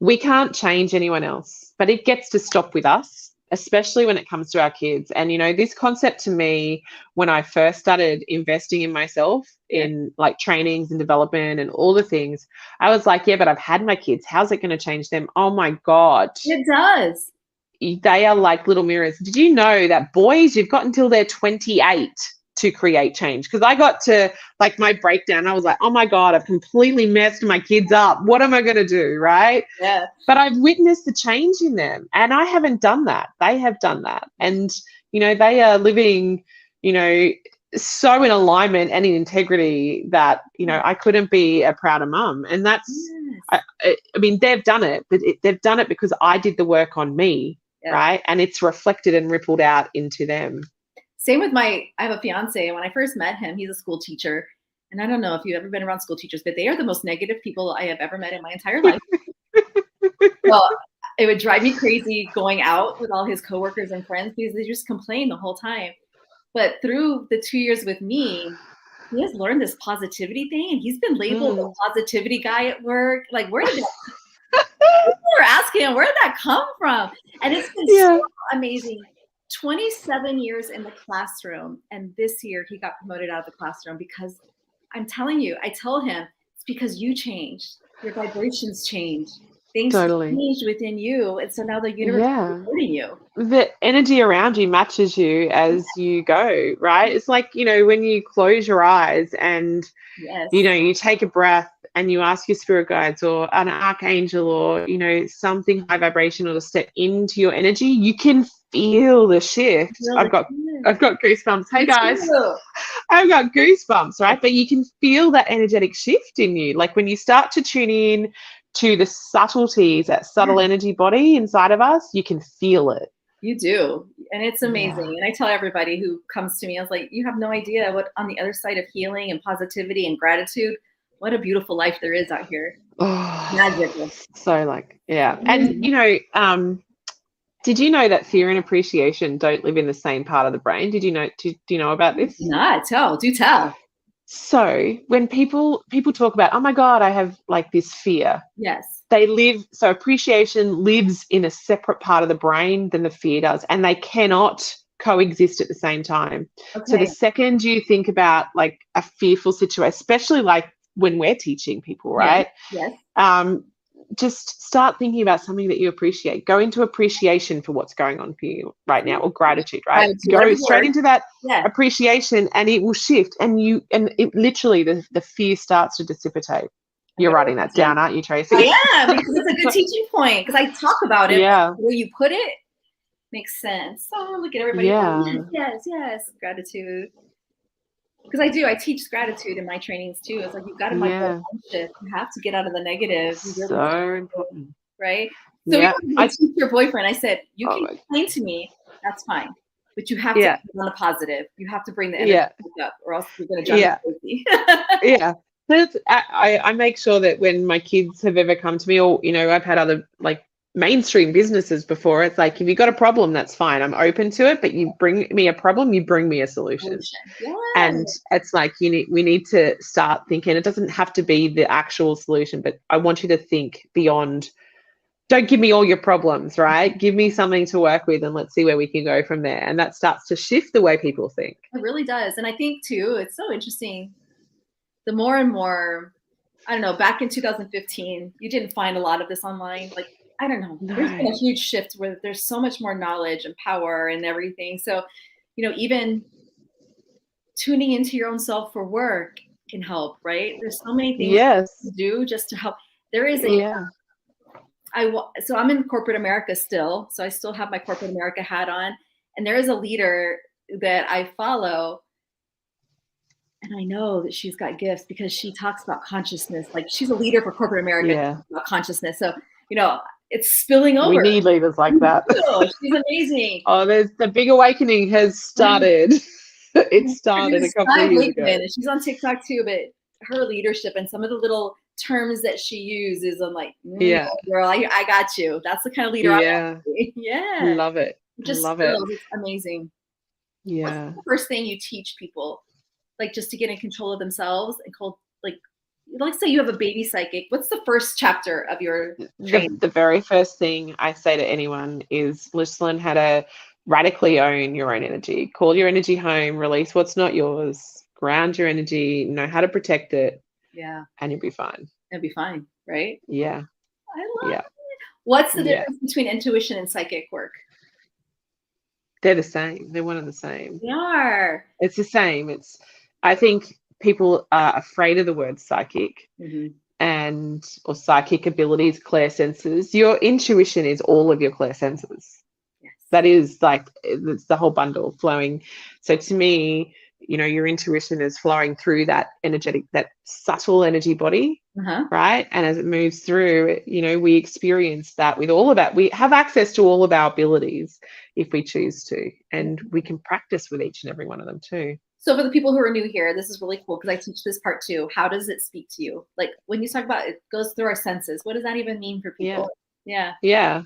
Speaker 3: We can't change anyone else, but it gets to stop with us, especially when it comes to our kids. And, you know, this concept to me, when I first started investing in myself in like trainings and development and all the things, I was like, yeah, but I've had my kids. How's it going to change them? Oh my God.
Speaker 2: It does.
Speaker 3: They are like little mirrors. Did you know that boys, you've got until they're 28 to create change? Because I got to like my breakdown. I was like, oh my God, I've completely messed my kids up. What am I going to do? Right.
Speaker 2: Yeah.
Speaker 3: But I've witnessed the change in them, and I haven't done that. They have done that. And, you know, they are living, you know, so in alignment and in integrity that, you know, I couldn't be a prouder mum. And that's, I mean, they've done it, but they've done it because I did the work on me right? And it's reflected and rippled out into them.
Speaker 2: Same with I have a fiance, and when I first met him, he's a school teacher. And I don't know if you've ever been around school teachers, but they are the most negative people I have ever met in my entire life. Well, it would drive me crazy going out with all his coworkers and friends because they just complain the whole time. But through the 2 years with me, he has learned this positivity thing, and he's been labeled the positivity guy at work. Like, where did that people are asking him, where did that come from? And it's been so amazing. 27 years in the classroom, and this year he got promoted out of the classroom because I'm telling you, I tell him it's because you changed. Your vibrations changed. Things changed within you, and so now the universe is supporting you.
Speaker 3: The energy around you matches you as you go, right? It's like, when you close your eyes and, you take a breath and you ask your spirit guides or an archangel or, something high vibrational to step into your energy, you can feel the shift. I've got goosebumps. Hey guys, I've got goosebumps, right? But you can feel that energetic shift in you. Like when you start to tune in to the subtleties, that subtle energy body inside of us, you can feel it.
Speaker 2: You do. And it's amazing. And I tell everybody who comes to me, I was like, you have no idea what on the other side of healing and positivity and gratitude, what a beautiful life there is out here. Magical.
Speaker 3: So and did you know that fear and appreciation don't live in the same part of the brain? Did you know? Do you know about this?
Speaker 2: Nah, do tell.
Speaker 3: So when people talk about, oh my God, I have like this fear.
Speaker 2: Yes.
Speaker 3: So appreciation lives in a separate part of the brain than the fear does, and they cannot coexist at the same time. Okay. So the second you think about like a fearful situation, especially like when we're teaching people, right?
Speaker 2: Yes.
Speaker 3: Just start thinking about something that you appreciate. Go into appreciation for what's going on for you right now, or gratitude, right? Go straight into that appreciation, and it will shift. And it literally, the fear starts to dissipate. You're writing that down, aren't you, Tracy?
Speaker 2: I am, because it's a good teaching point. Because I talk about it.
Speaker 3: Yeah.
Speaker 2: Where you put it makes sense. So look at everybody.
Speaker 3: Yeah.
Speaker 2: Yes. Gratitude. Because I teach gratitude in my trainings too. It's like, you've got to shift. You have to get out of the negative.
Speaker 3: So important.
Speaker 2: Right? So I teach your boyfriend, I said, you can complain to me, that's fine. But you have to be on the positive. You have to bring the energy up, or else you're going to jump crazy.
Speaker 3: I make sure that when my kids have ever come to me, or, I've had other like mainstream businesses before, it's like, if you've got a problem, that's fine, I'm open to it, but you bring me a problem, you bring me a solution. And it's like, we need to start thinking, it doesn't have to be the actual solution, but I want you to think beyond. Don't give me all your problems, right? Give me something to work with, and let's see where we can go from there. And that starts to shift the way people think.
Speaker 2: It really does. And I think too, it's so interesting, the more and more, I don't know, back in 2015, you didn't find a lot of this online. Like, I don't know, there's been a huge shift where there's so much more knowledge and power and everything. So, even tuning into your own self for work can help, right? There's so many things to do just to help. There is so I'm in corporate America still. So I still have my corporate America hat on. And there is a leader that I follow. And I know that she's got gifts because she talks about consciousness. Like, she's a leader for corporate America about consciousness. So, it's spilling over.
Speaker 3: We need leaders like that.
Speaker 2: She's amazing.
Speaker 3: The big awakening has started. It started a couple of years ago.
Speaker 2: And she's on TikTok too, but her leadership and some of the little terms that she uses, I'm like, girl, I got you. That's the kind of leader I want to be. Yeah.
Speaker 3: Love it. Love it.
Speaker 2: It's amazing.
Speaker 3: Yeah.
Speaker 2: What's the first thing you teach people? Like, just to get in control of themselves and let's say you have a baby psychic. What's the first chapter of your training?
Speaker 3: The very first thing I say to anyone is, let's learn how to radically own your own energy. Call your energy home, release what's not yours, ground your energy, know how to protect it.
Speaker 2: Yeah.
Speaker 3: And you'll be fine.
Speaker 2: It'll be fine, right?
Speaker 3: Yeah.
Speaker 2: I love it. What's the difference between intuition and psychic work?
Speaker 3: They're the same. They're one and the same.
Speaker 2: They are.
Speaker 3: It's the same. I think people are afraid of the word psychic or psychic abilities, clairsenses. Your intuition is all of your clairsenses. Yes. That is it's the whole bundle flowing. So to me, your intuition is flowing through that subtle energy body, right? And as it moves through, we experience that with we have access to all of our abilities if we choose to, and we can practice with each and every one of them too.
Speaker 2: So for the people who are new here, this is really cool because I teach this part too. How does it speak to you? Like when you talk about it goes through our senses, what does that even mean for people?
Speaker 3: Yeah.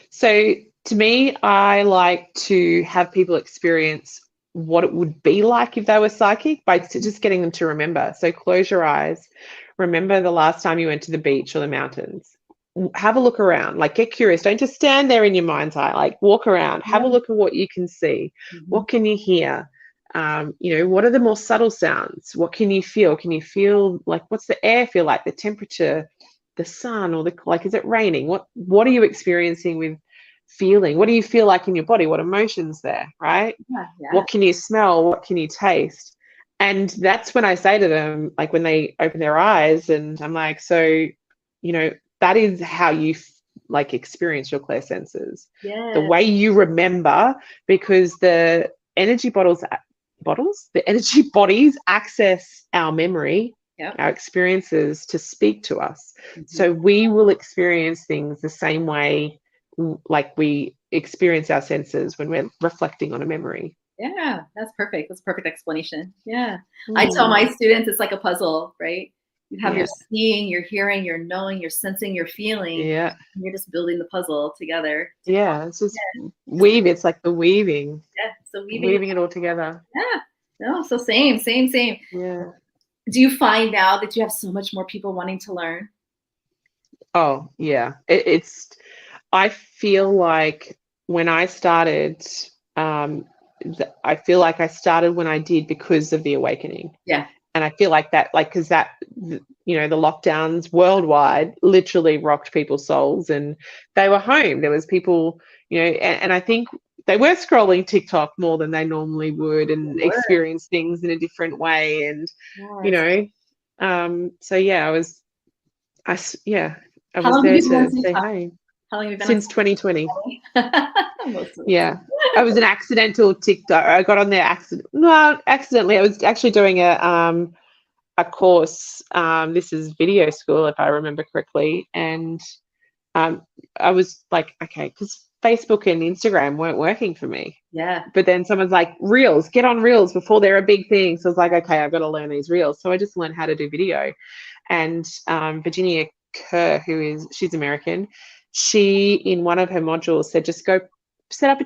Speaker 3: So to me, I like to have people experience what it would be like if they were psychic by just getting them to remember. So close your eyes. Remember the last time you went to the beach or the mountains. Have a look around, like get curious. Don't just stand there in your mind's eye, like walk around, have a look at what you can see. What can you hear? What are the more subtle sounds? What can you feel? Can you feel like, what's the air feel like, the temperature, the sun, or is it raining? What are you experiencing with feeling? What do you feel like in your body? What emotions there, right? What can you smell? What can you taste? And that's when I say to them, like when they open their eyes, and I'm like, so, that is how you experience your clairsenses. The way you remember, because the energy the energy bodies access our memory, our experiences to speak to us. So we will experience things the same way like we experience our senses when we're reflecting on a memory.
Speaker 2: Yeah, that's perfect. That's a perfect explanation. Yeah. I tell my students it's like a puzzle, right? You have your seeing, your hearing, your knowing, your sensing, your feeling.
Speaker 3: Yeah.
Speaker 2: And you're just building the puzzle together.
Speaker 3: Yeah. It's just weave. It's like the weaving.
Speaker 2: Yeah. So
Speaker 3: weaving it all together.
Speaker 2: Yeah. No, so same.
Speaker 3: Yeah.
Speaker 2: Do you find now that you have so much more people wanting to learn?
Speaker 3: Oh, yeah. I feel like when I started, I feel like I started when I did because of the awakening.
Speaker 2: Yeah.
Speaker 3: And I feel like that, because that, the lockdowns worldwide literally rocked people's souls, and they were home. There was people, and I think they were scrolling TikTok more than they normally would, and experience things in a different way. And, so yeah, I was there to say hey.
Speaker 2: How long have you been
Speaker 3: Since 2020.
Speaker 2: Mostly.
Speaker 3: Yeah. I was an accidental TikTok. I got on there accidentally. I was actually doing a course. This is video school, if I remember correctly. And I was like, okay, because Facebook and Instagram weren't working for me.
Speaker 2: Yeah.
Speaker 3: But then someone's like, Reels, get on Reels before they're a big thing. So I was like, okay, I've got to learn these Reels. So I just learned how to do video. And Virginia Kerr, she's American, she, in one of her modules, said, just go set up a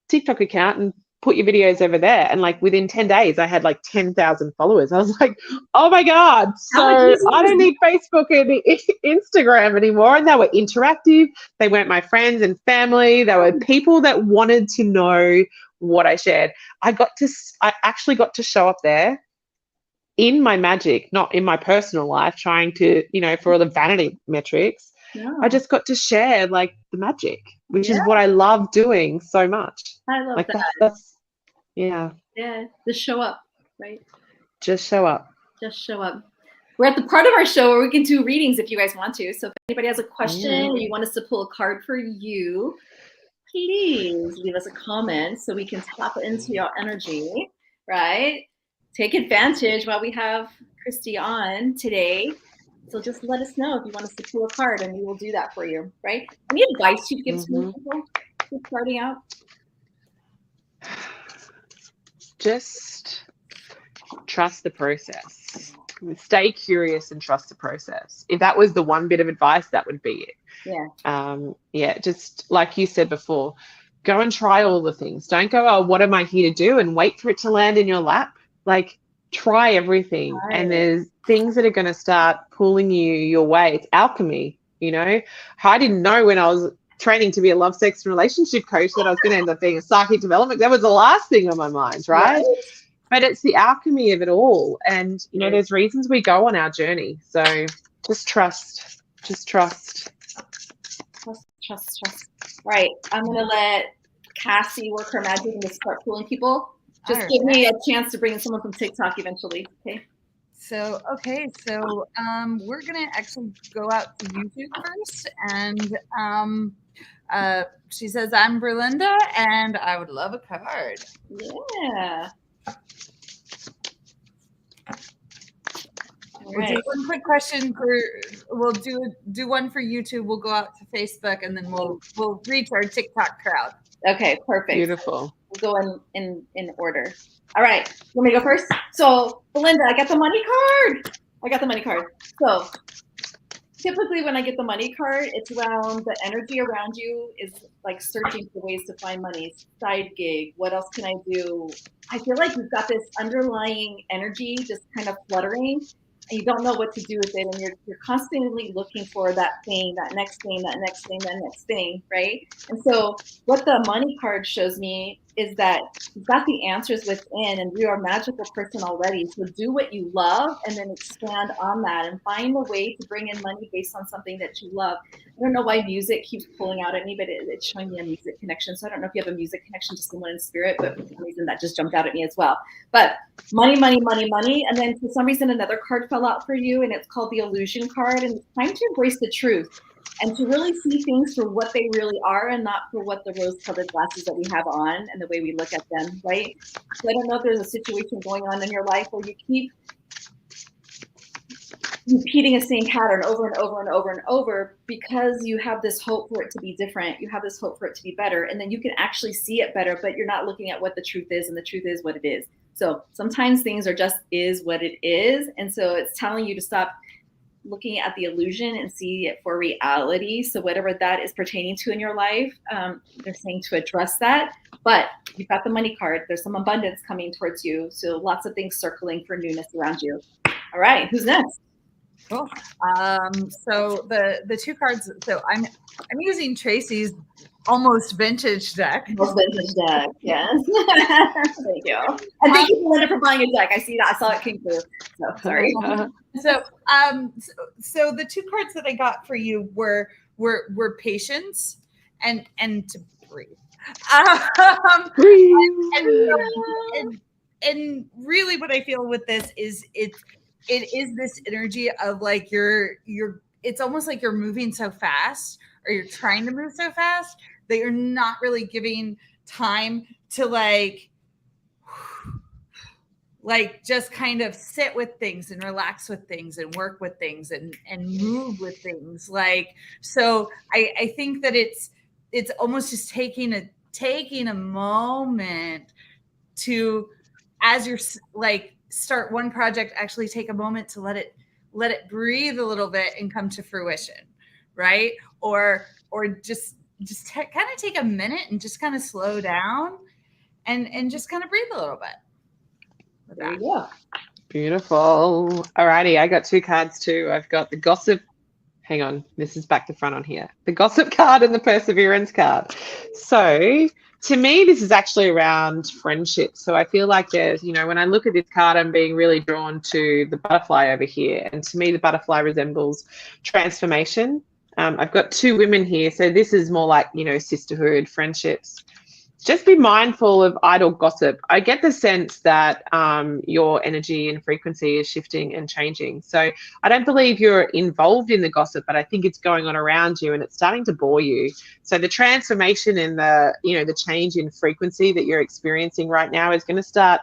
Speaker 3: TikTok account and put your videos over there. And within 10 days, I had 10,000 followers. I was like, oh my God. So I don't need Facebook and Instagram anymore. And they were interactive. They weren't my friends and family. They were people that wanted to know what I shared. I actually got to show up there in my magic, not in my personal life, trying to, for all the vanity metrics. No. I just got to share the magic, which is what I love doing so much.
Speaker 2: I love that.
Speaker 3: That's yeah.
Speaker 2: Just show up, right?
Speaker 3: Just show up.
Speaker 2: We're at the part of our show where we can do readings if you guys want to. So if anybody has a question or you want us to pull a card for you, please leave us a comment so we can tap into your energy, right? Take advantage while we have Kristy on today. So just let us know if you want us to pull a card, and we will do that for you, right? Any advice you'd give to people who's starting out?
Speaker 3: Just trust the process. Stay curious and trust the process. If that was the one bit of advice, that would be it. Yeah. Just like you said before, go and try all the things. Don't go, oh, what am I here to do? And wait for it to land in your lap. Try everything. Right. And there's things that are going to start pulling you your way. It's alchemy, I didn't know when I was training to be a love, sex, and relationship coach that I was going to end up being a psychic development. That was the last thing on my mind, right? But it's the alchemy of it all. And, there's reasons we go on our journey. So just trust. Trust.
Speaker 2: Right. I'm going to let Cassie work her magic and just start pulling people. Just give me a chance to bring in someone from TikTok eventually. Okay.
Speaker 1: So we're going to actually go out to YouTube first. And she says, I'm Berlinda, and I would love a card.
Speaker 2: Yeah.
Speaker 1: We'll do one quick question we'll do one for YouTube. We'll go out to Facebook, and then we'll reach our TikTok crowd.
Speaker 2: Okay, perfect.
Speaker 3: Beautiful.
Speaker 2: We'll go in order. All right, want me to go first? So, Belinda, I got the money card. So, typically when I get the money card, it's around the energy around you is like searching for ways to find money, side gig, what else can I do? I feel like you've got this underlying energy just kind of fluttering, and you don't know what to do with it, and you're constantly looking for that thing, that next thing, right? And so what the money card shows me is that you've got the answers within, and you're a magical person already. So do what you love and then expand on that and find a way to bring in money based on something that you love. I don't know why music keeps pulling out at me, but it's showing me a music connection. So I don't know if you have a music connection to someone in spirit, but for some reason that just jumped out at me as well. But money. And then for some reason another card fell out for you, and it's called the illusion card. And it's time to embrace the truth and to really see things for what they really are and not for what the rose-colored glasses that we have on and the way we look at them, right? So I don't know if there's a situation going on in your life where you keep repeating the same pattern over and over because you have this hope for it to be different. You have this hope for it to be better, and then you can actually see it better, but you're not looking at what the truth is, and the truth is what it is. So sometimes things are just is what it is, and so it's telling you to stop looking at the illusion and see it for reality. So whatever that is pertaining to in your life, they're saying to address that. But you've got the money card. There's some abundance coming towards you. So lots of things circling for newness around you. All right, who's next?
Speaker 1: Cool. So the two cards. So I'm using Tracy's almost vintage deck.
Speaker 2: Almost vintage deck. Yes. Thank you. And thank you, Belinda, for buying a deck. I see that. I saw it came through. So sorry.
Speaker 1: So the two cards that I got for you were patience and to breathe. And really what I feel with this is it is this energy of like you're it's almost like you're moving so fast, or you're trying to move so fast that you're not really giving time to like just kind of sit with things and relax with things and work with things and move with things. Like, so I think that it's almost just taking a moment to, as you're like start one project, actually take a moment to let it breathe a little bit and come to fruition. Right. Or just kind of take a minute and just kind of slow down and just kind of breathe a little bit.
Speaker 2: There you go.
Speaker 3: Beautiful. Alrighty, I got two cards too. I've got the gossip. Hang on, this is back to front on here. The gossip card and the perseverance card. So to me, this is actually around friendship. So I feel like there's, when I look at this card, I'm being really drawn to the butterfly over here. And to me, the butterfly resembles transformation. I've got two women here. So this is more like, sisterhood, friendships. Just be mindful of idle gossip. I get the sense that your energy and frequency is shifting and changing. So I don't believe you're involved in the gossip, but I think it's going on around you and it's starting to bore you. So the transformation and the change in frequency that you're experiencing right now is going to start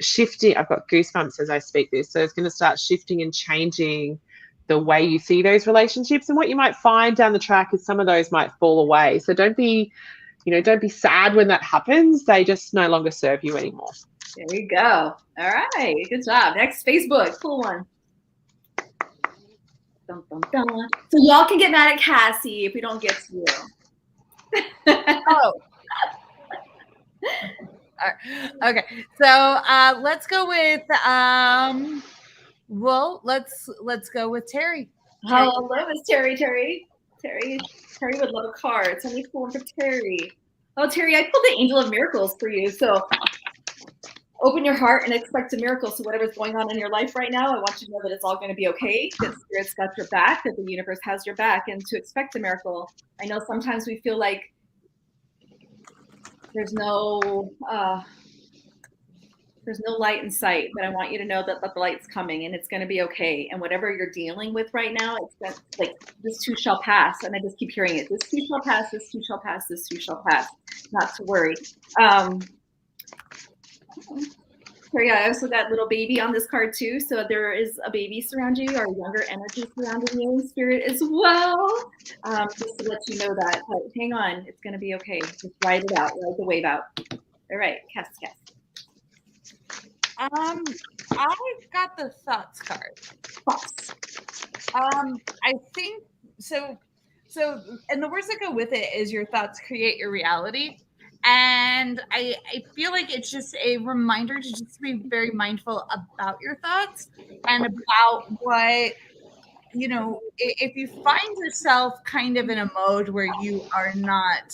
Speaker 3: shifting. I've got goosebumps as I speak this. So it's going to start shifting and changing the way you see those relationships. And what you might find down the track is some of those might fall away. So don't be sad when that happens. They just no longer serve you anymore.
Speaker 2: There you go. All right. Good job. Next, Facebook. Cool one. Dun, dun, dun. So y'all can get mad at Cassie if we don't get to you.
Speaker 1: Oh. All right. Okay. So let's go with let's go with Terry.
Speaker 2: Hello, Miss Terry. Terry would love a card. So let me pull one for Terry. Oh, Terry, I pulled the Angel of Miracles for you. So open your heart and expect a miracle. So whatever's going on in your life right now, I want you to know that it's all going to be okay, that Spirit's got your back, that the universe has your back, and to expect a miracle. I know sometimes we feel like there's no light in sight, but I want you to know that the light's coming and it's going to be okay. And whatever you're dealing with right now, it's like this too shall pass. And I just keep hearing it. This too shall pass. This too shall pass. This too shall pass. Not to worry. Yeah, I also got little baby on this card too. So there is a baby surrounding you or younger energy surrounding you in spirit as well. Just to let you know that. But hang on, it's going to be okay. Just ride it out, ride the wave out. All right, Cass.
Speaker 1: I got the thoughts card.
Speaker 2: Thoughts.
Speaker 1: I think so. And the words that go with it is your thoughts create your reality. And I feel like it's just a reminder to just be very mindful about your thoughts and about what, you know, if you find yourself kind of in a mode where you are not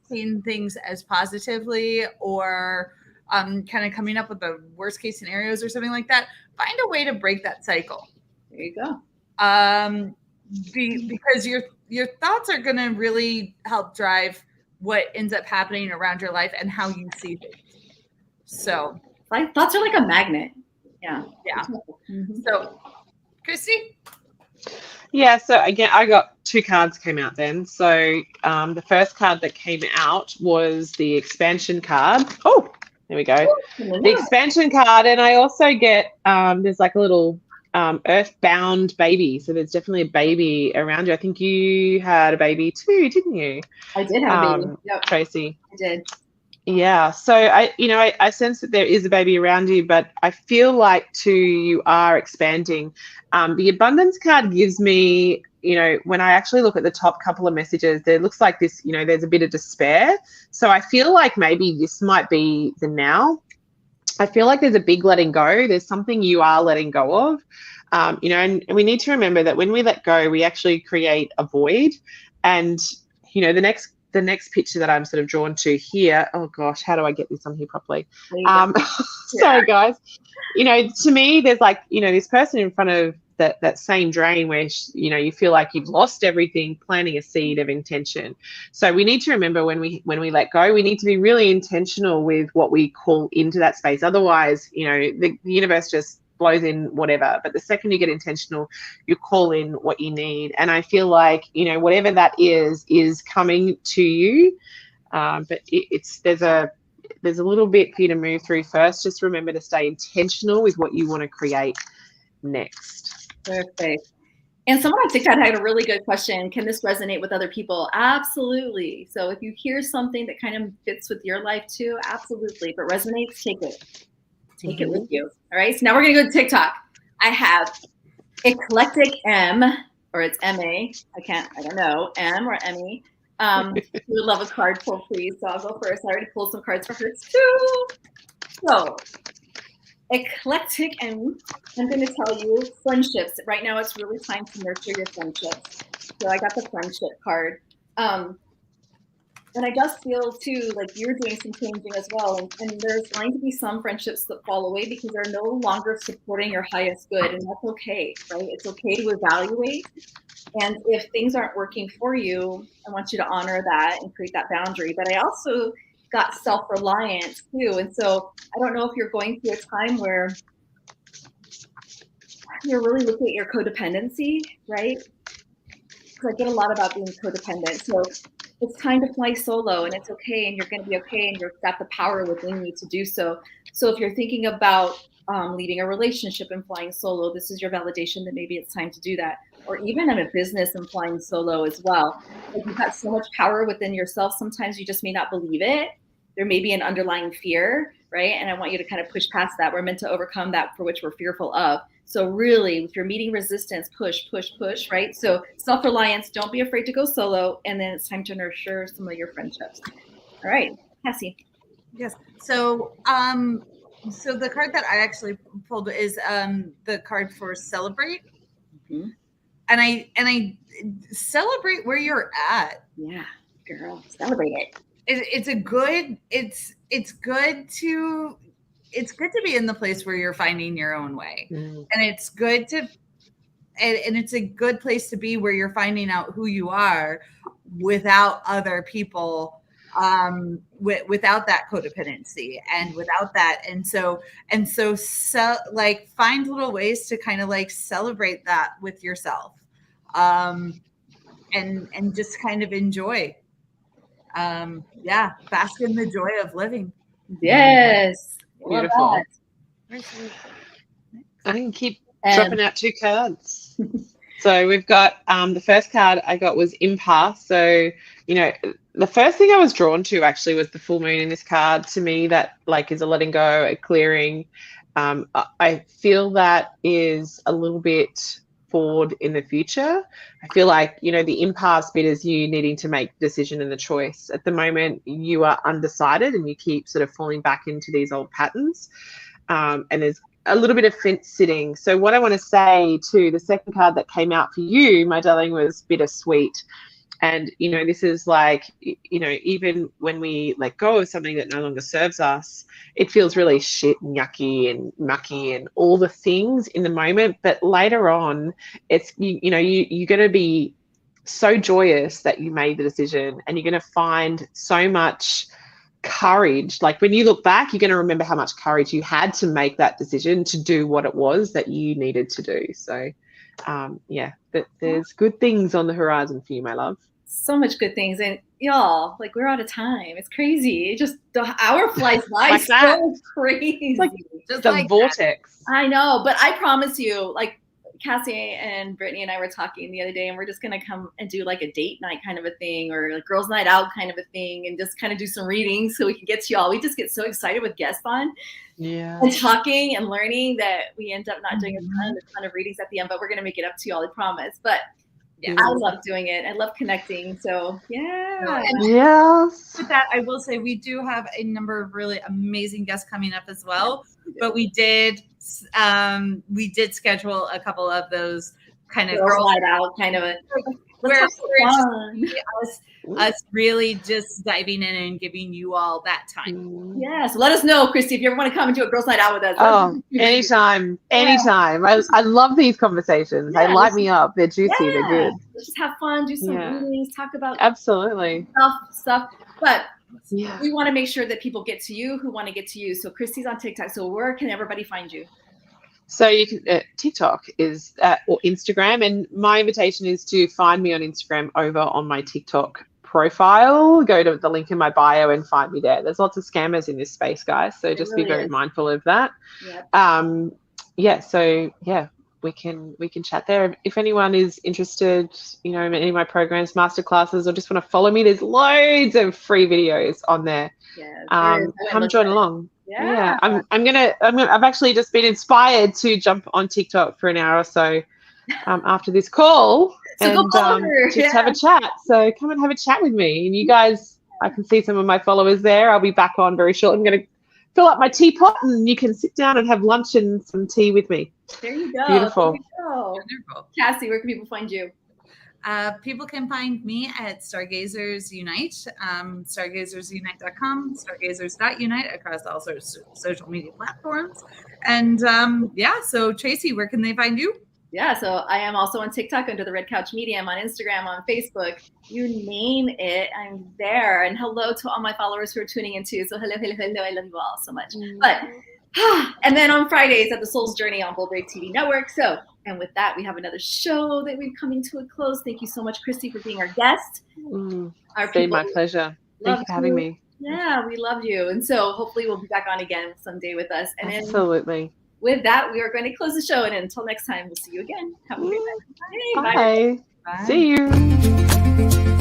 Speaker 1: seeing things as positively or kind of coming up with the worst case scenarios or something like that, find a way to break that cycle.
Speaker 2: There you go.
Speaker 1: Because your thoughts are going to really help drive what ends up happening around your life and how you see things. So
Speaker 2: thoughts are like a magnet. Yeah.
Speaker 1: Mm-hmm. So, Kristy?
Speaker 3: Yeah, so again, I got 2 cards came out then. So the first card that came out was the expansion card. Oh, there we go. The expansion card. And I also get, there's like a little earthbound baby. So there's definitely a baby around you. I think you had a baby too, didn't you?
Speaker 2: I did have a baby.
Speaker 3: Yep. Tracy.
Speaker 2: I did.
Speaker 3: Yeah. So I sense that there is a baby around you, but I feel like too you are expanding. The abundance card gives me, when I actually look at the top couple of messages, there looks like this, there's a bit of despair. So I feel like maybe this might be the now. I feel like there's a big letting go. There's something you are letting go of. And we need to remember that when we let go, we actually create a void. And, the next picture that I'm sort of drawn to here, oh gosh, how do I get this on here properly? Sorry, guys. To me, there's like, this person in front of that same drain where, you feel like you've lost everything, planting a seed of intention. So we need to remember when we let go, we need to be really intentional with what we call into that space. Otherwise, the universe just blows in whatever. But the second you get intentional, you call in what you need. And I feel like, whatever that is coming to you. But there's a little bit for you to move through first. Just remember to stay intentional with what you want to create next.
Speaker 2: Perfect. And someone on TikTok had a really good question. Can this resonate with other people? Absolutely. So if you hear something that kind of fits with your life too, absolutely. If it resonates, take it. Take it with you. All right. So now we're going to go to TikTok. I have Eclectic M, or it's M-A. I don't know. M or M-E. We would love a card pull, please. So I'll go first. I already pulled some cards for her too. So Eclectic M, I'm going to tell you friendships. Right now it's really time to nurture your friendships. So I got the friendship card. And I just feel too like you're doing some changing as well. And there's going to be some friendships that fall away because they're no longer supporting your highest good. And that's okay, right? It's okay to evaluate. And if things aren't working for you, I want you to honor that and create that boundary. But I also got self-reliance too. And so I don't know if you're going through a time where you're really looking at your codependency, right? Because I get a lot about being codependent. So it's time to fly solo, and it's okay, and you're going to be okay, and you've got the power within you to do so. So if you're thinking about leading a relationship and flying solo, this is your validation that maybe it's time to do that. Or even in a business and flying solo as well. Like you've got so much power within yourself. Sometimes you just may not believe it. There may be an underlying fear, right? And I want you to kind of push past that. We're meant to overcome that for which we're fearful of. So really, if you're meeting resistance, push, right? So self-reliance, don't be afraid to go solo. And then it's time to nurture some of your friendships. All right, Cassie.
Speaker 1: Yes. So so the card that I actually pulled is the card for celebrate.
Speaker 2: Mm-hmm.
Speaker 1: And I celebrate where you're at.
Speaker 2: Yeah, girl, celebrate it.
Speaker 1: It's good to be in the place where you're finding your own way. And it's good to and it's a good place to be where you're finding out who you are without other people, without that codependency and without that. And so like find little ways to kind of like celebrate that with yourself, and just kind of enjoy. Bask in the joy of living.
Speaker 2: Yes.
Speaker 3: Beautiful.
Speaker 1: Where's the-
Speaker 3: I can keep
Speaker 2: And-
Speaker 3: dropping out 2 cards. So we've got the first card I got was impasse. So, you know, the first thing I was drawn to actually was the full moon in this card. To me, that like is a letting go, a clearing. I feel that is a little bit forward in the future. I feel like, you know, the impasse bit is you needing to make the decision and the choice. At the moment, you are undecided and you keep sort of falling back into these old patterns. And there's a little bit of fence sitting. So what I want to say to the second card that came out for you, my darling, was bittersweet. And, you know, this is like, you know, even when we let go of something that no longer serves us, it feels really shit and yucky and mucky and all the things in the moment. But later on, it's, you know, you're going to be so joyous that you made the decision, and you're going to find so much courage. Like when you look back, you're going to remember how much courage you had to make that decision to do what it was that you needed to do. So yeah, but there's good things on the horizon for you, my love.
Speaker 2: So much good things. And y'all, like, we're out of time. It's crazy. It just, the hour flies by
Speaker 3: Like that.
Speaker 2: so crazy.
Speaker 3: Like
Speaker 1: Just
Speaker 3: the
Speaker 1: like
Speaker 3: vortex.
Speaker 2: I know, but I promise you, like, Cassie and Brittany and I were talking the other day, and we're just gonna come and do like a date night kind of a thing, or like girls' night out kind of a thing, and just kind of do some readings so we can get to y'all. We just get so excited with guests on
Speaker 3: Yeah.
Speaker 2: and talking and learning that we end up not doing a ton of readings at the end, but we're gonna make it up to y'all, I promise. But
Speaker 1: Yeah.
Speaker 2: I love doing it. I love connecting. So yeah.
Speaker 1: And
Speaker 3: Yes.
Speaker 1: with that, I will say we do have a number of really amazing guests coming up as well. But we did schedule a couple of those kind of
Speaker 2: Girls' night out kind of a.
Speaker 1: where
Speaker 2: Let's have
Speaker 1: it's
Speaker 2: fun.
Speaker 1: us really just diving in and giving you all that time.
Speaker 2: Yeah, so let us know, Kristy, if you ever want to come and do a girls' night out with us.
Speaker 3: Oh, anytime. I love these conversations. They light me up. They're juicy. They're good.
Speaker 2: Let's just have fun, do some readings, talk about
Speaker 3: Absolutely.
Speaker 2: stuff. But
Speaker 3: Yeah.
Speaker 2: we want to make sure that people get to you who want to get to you. So Kristy's on TikTok. So where can everybody find you?
Speaker 3: So you can TikTok is or Instagram, and my invitation is to find me on Instagram over on my TikTok profile. Go to the link in my bio and find me there. There's lots of scammers in this space, guys. So just be very mindful of that.
Speaker 2: Yep.
Speaker 3: So we can chat there. If anyone is interested, you know, in any of my programs, masterclasses, or just want to follow me, there's loads of free videos on there. Come join along. Yeah. I've actually just been inspired to jump on TikTok for an hour or so after this call and just have a chat. So come and have a chat with me. And you guys, I can see some of my followers there. I'll be back on very short. I'm going to fill up my teapot and you can sit down and have lunch and some tea with me.
Speaker 2: There you go.
Speaker 3: Beautiful.
Speaker 2: There you go. Wonderful. Cassie, where can people find you?
Speaker 1: People can find me at Stargazers Unite, stargazersunite.com, stargazers.unite across all sorts of social media platforms. And so Tracy, where can they find you?
Speaker 2: Yeah, so I am also on TikTok under the Red Couch Media. I'm on Instagram, on Facebook. You name it, I'm there. And hello to all my followers who are tuning in too. So hello. I love you all so much. But and then on Fridays at the Soul's Journey on Bold Brave TV Network. So, and with that, we have another show that we're coming to a close. Thank you so much, Kristy, for being our guest.
Speaker 3: It's been my pleasure. Thank you for having me.
Speaker 2: Yeah, we love you. And so hopefully we'll be back on again someday with us. And
Speaker 3: absolutely.
Speaker 2: With that, we are going to close the show. And until next time, we'll see you again. Have a great night.
Speaker 3: Bye. See you.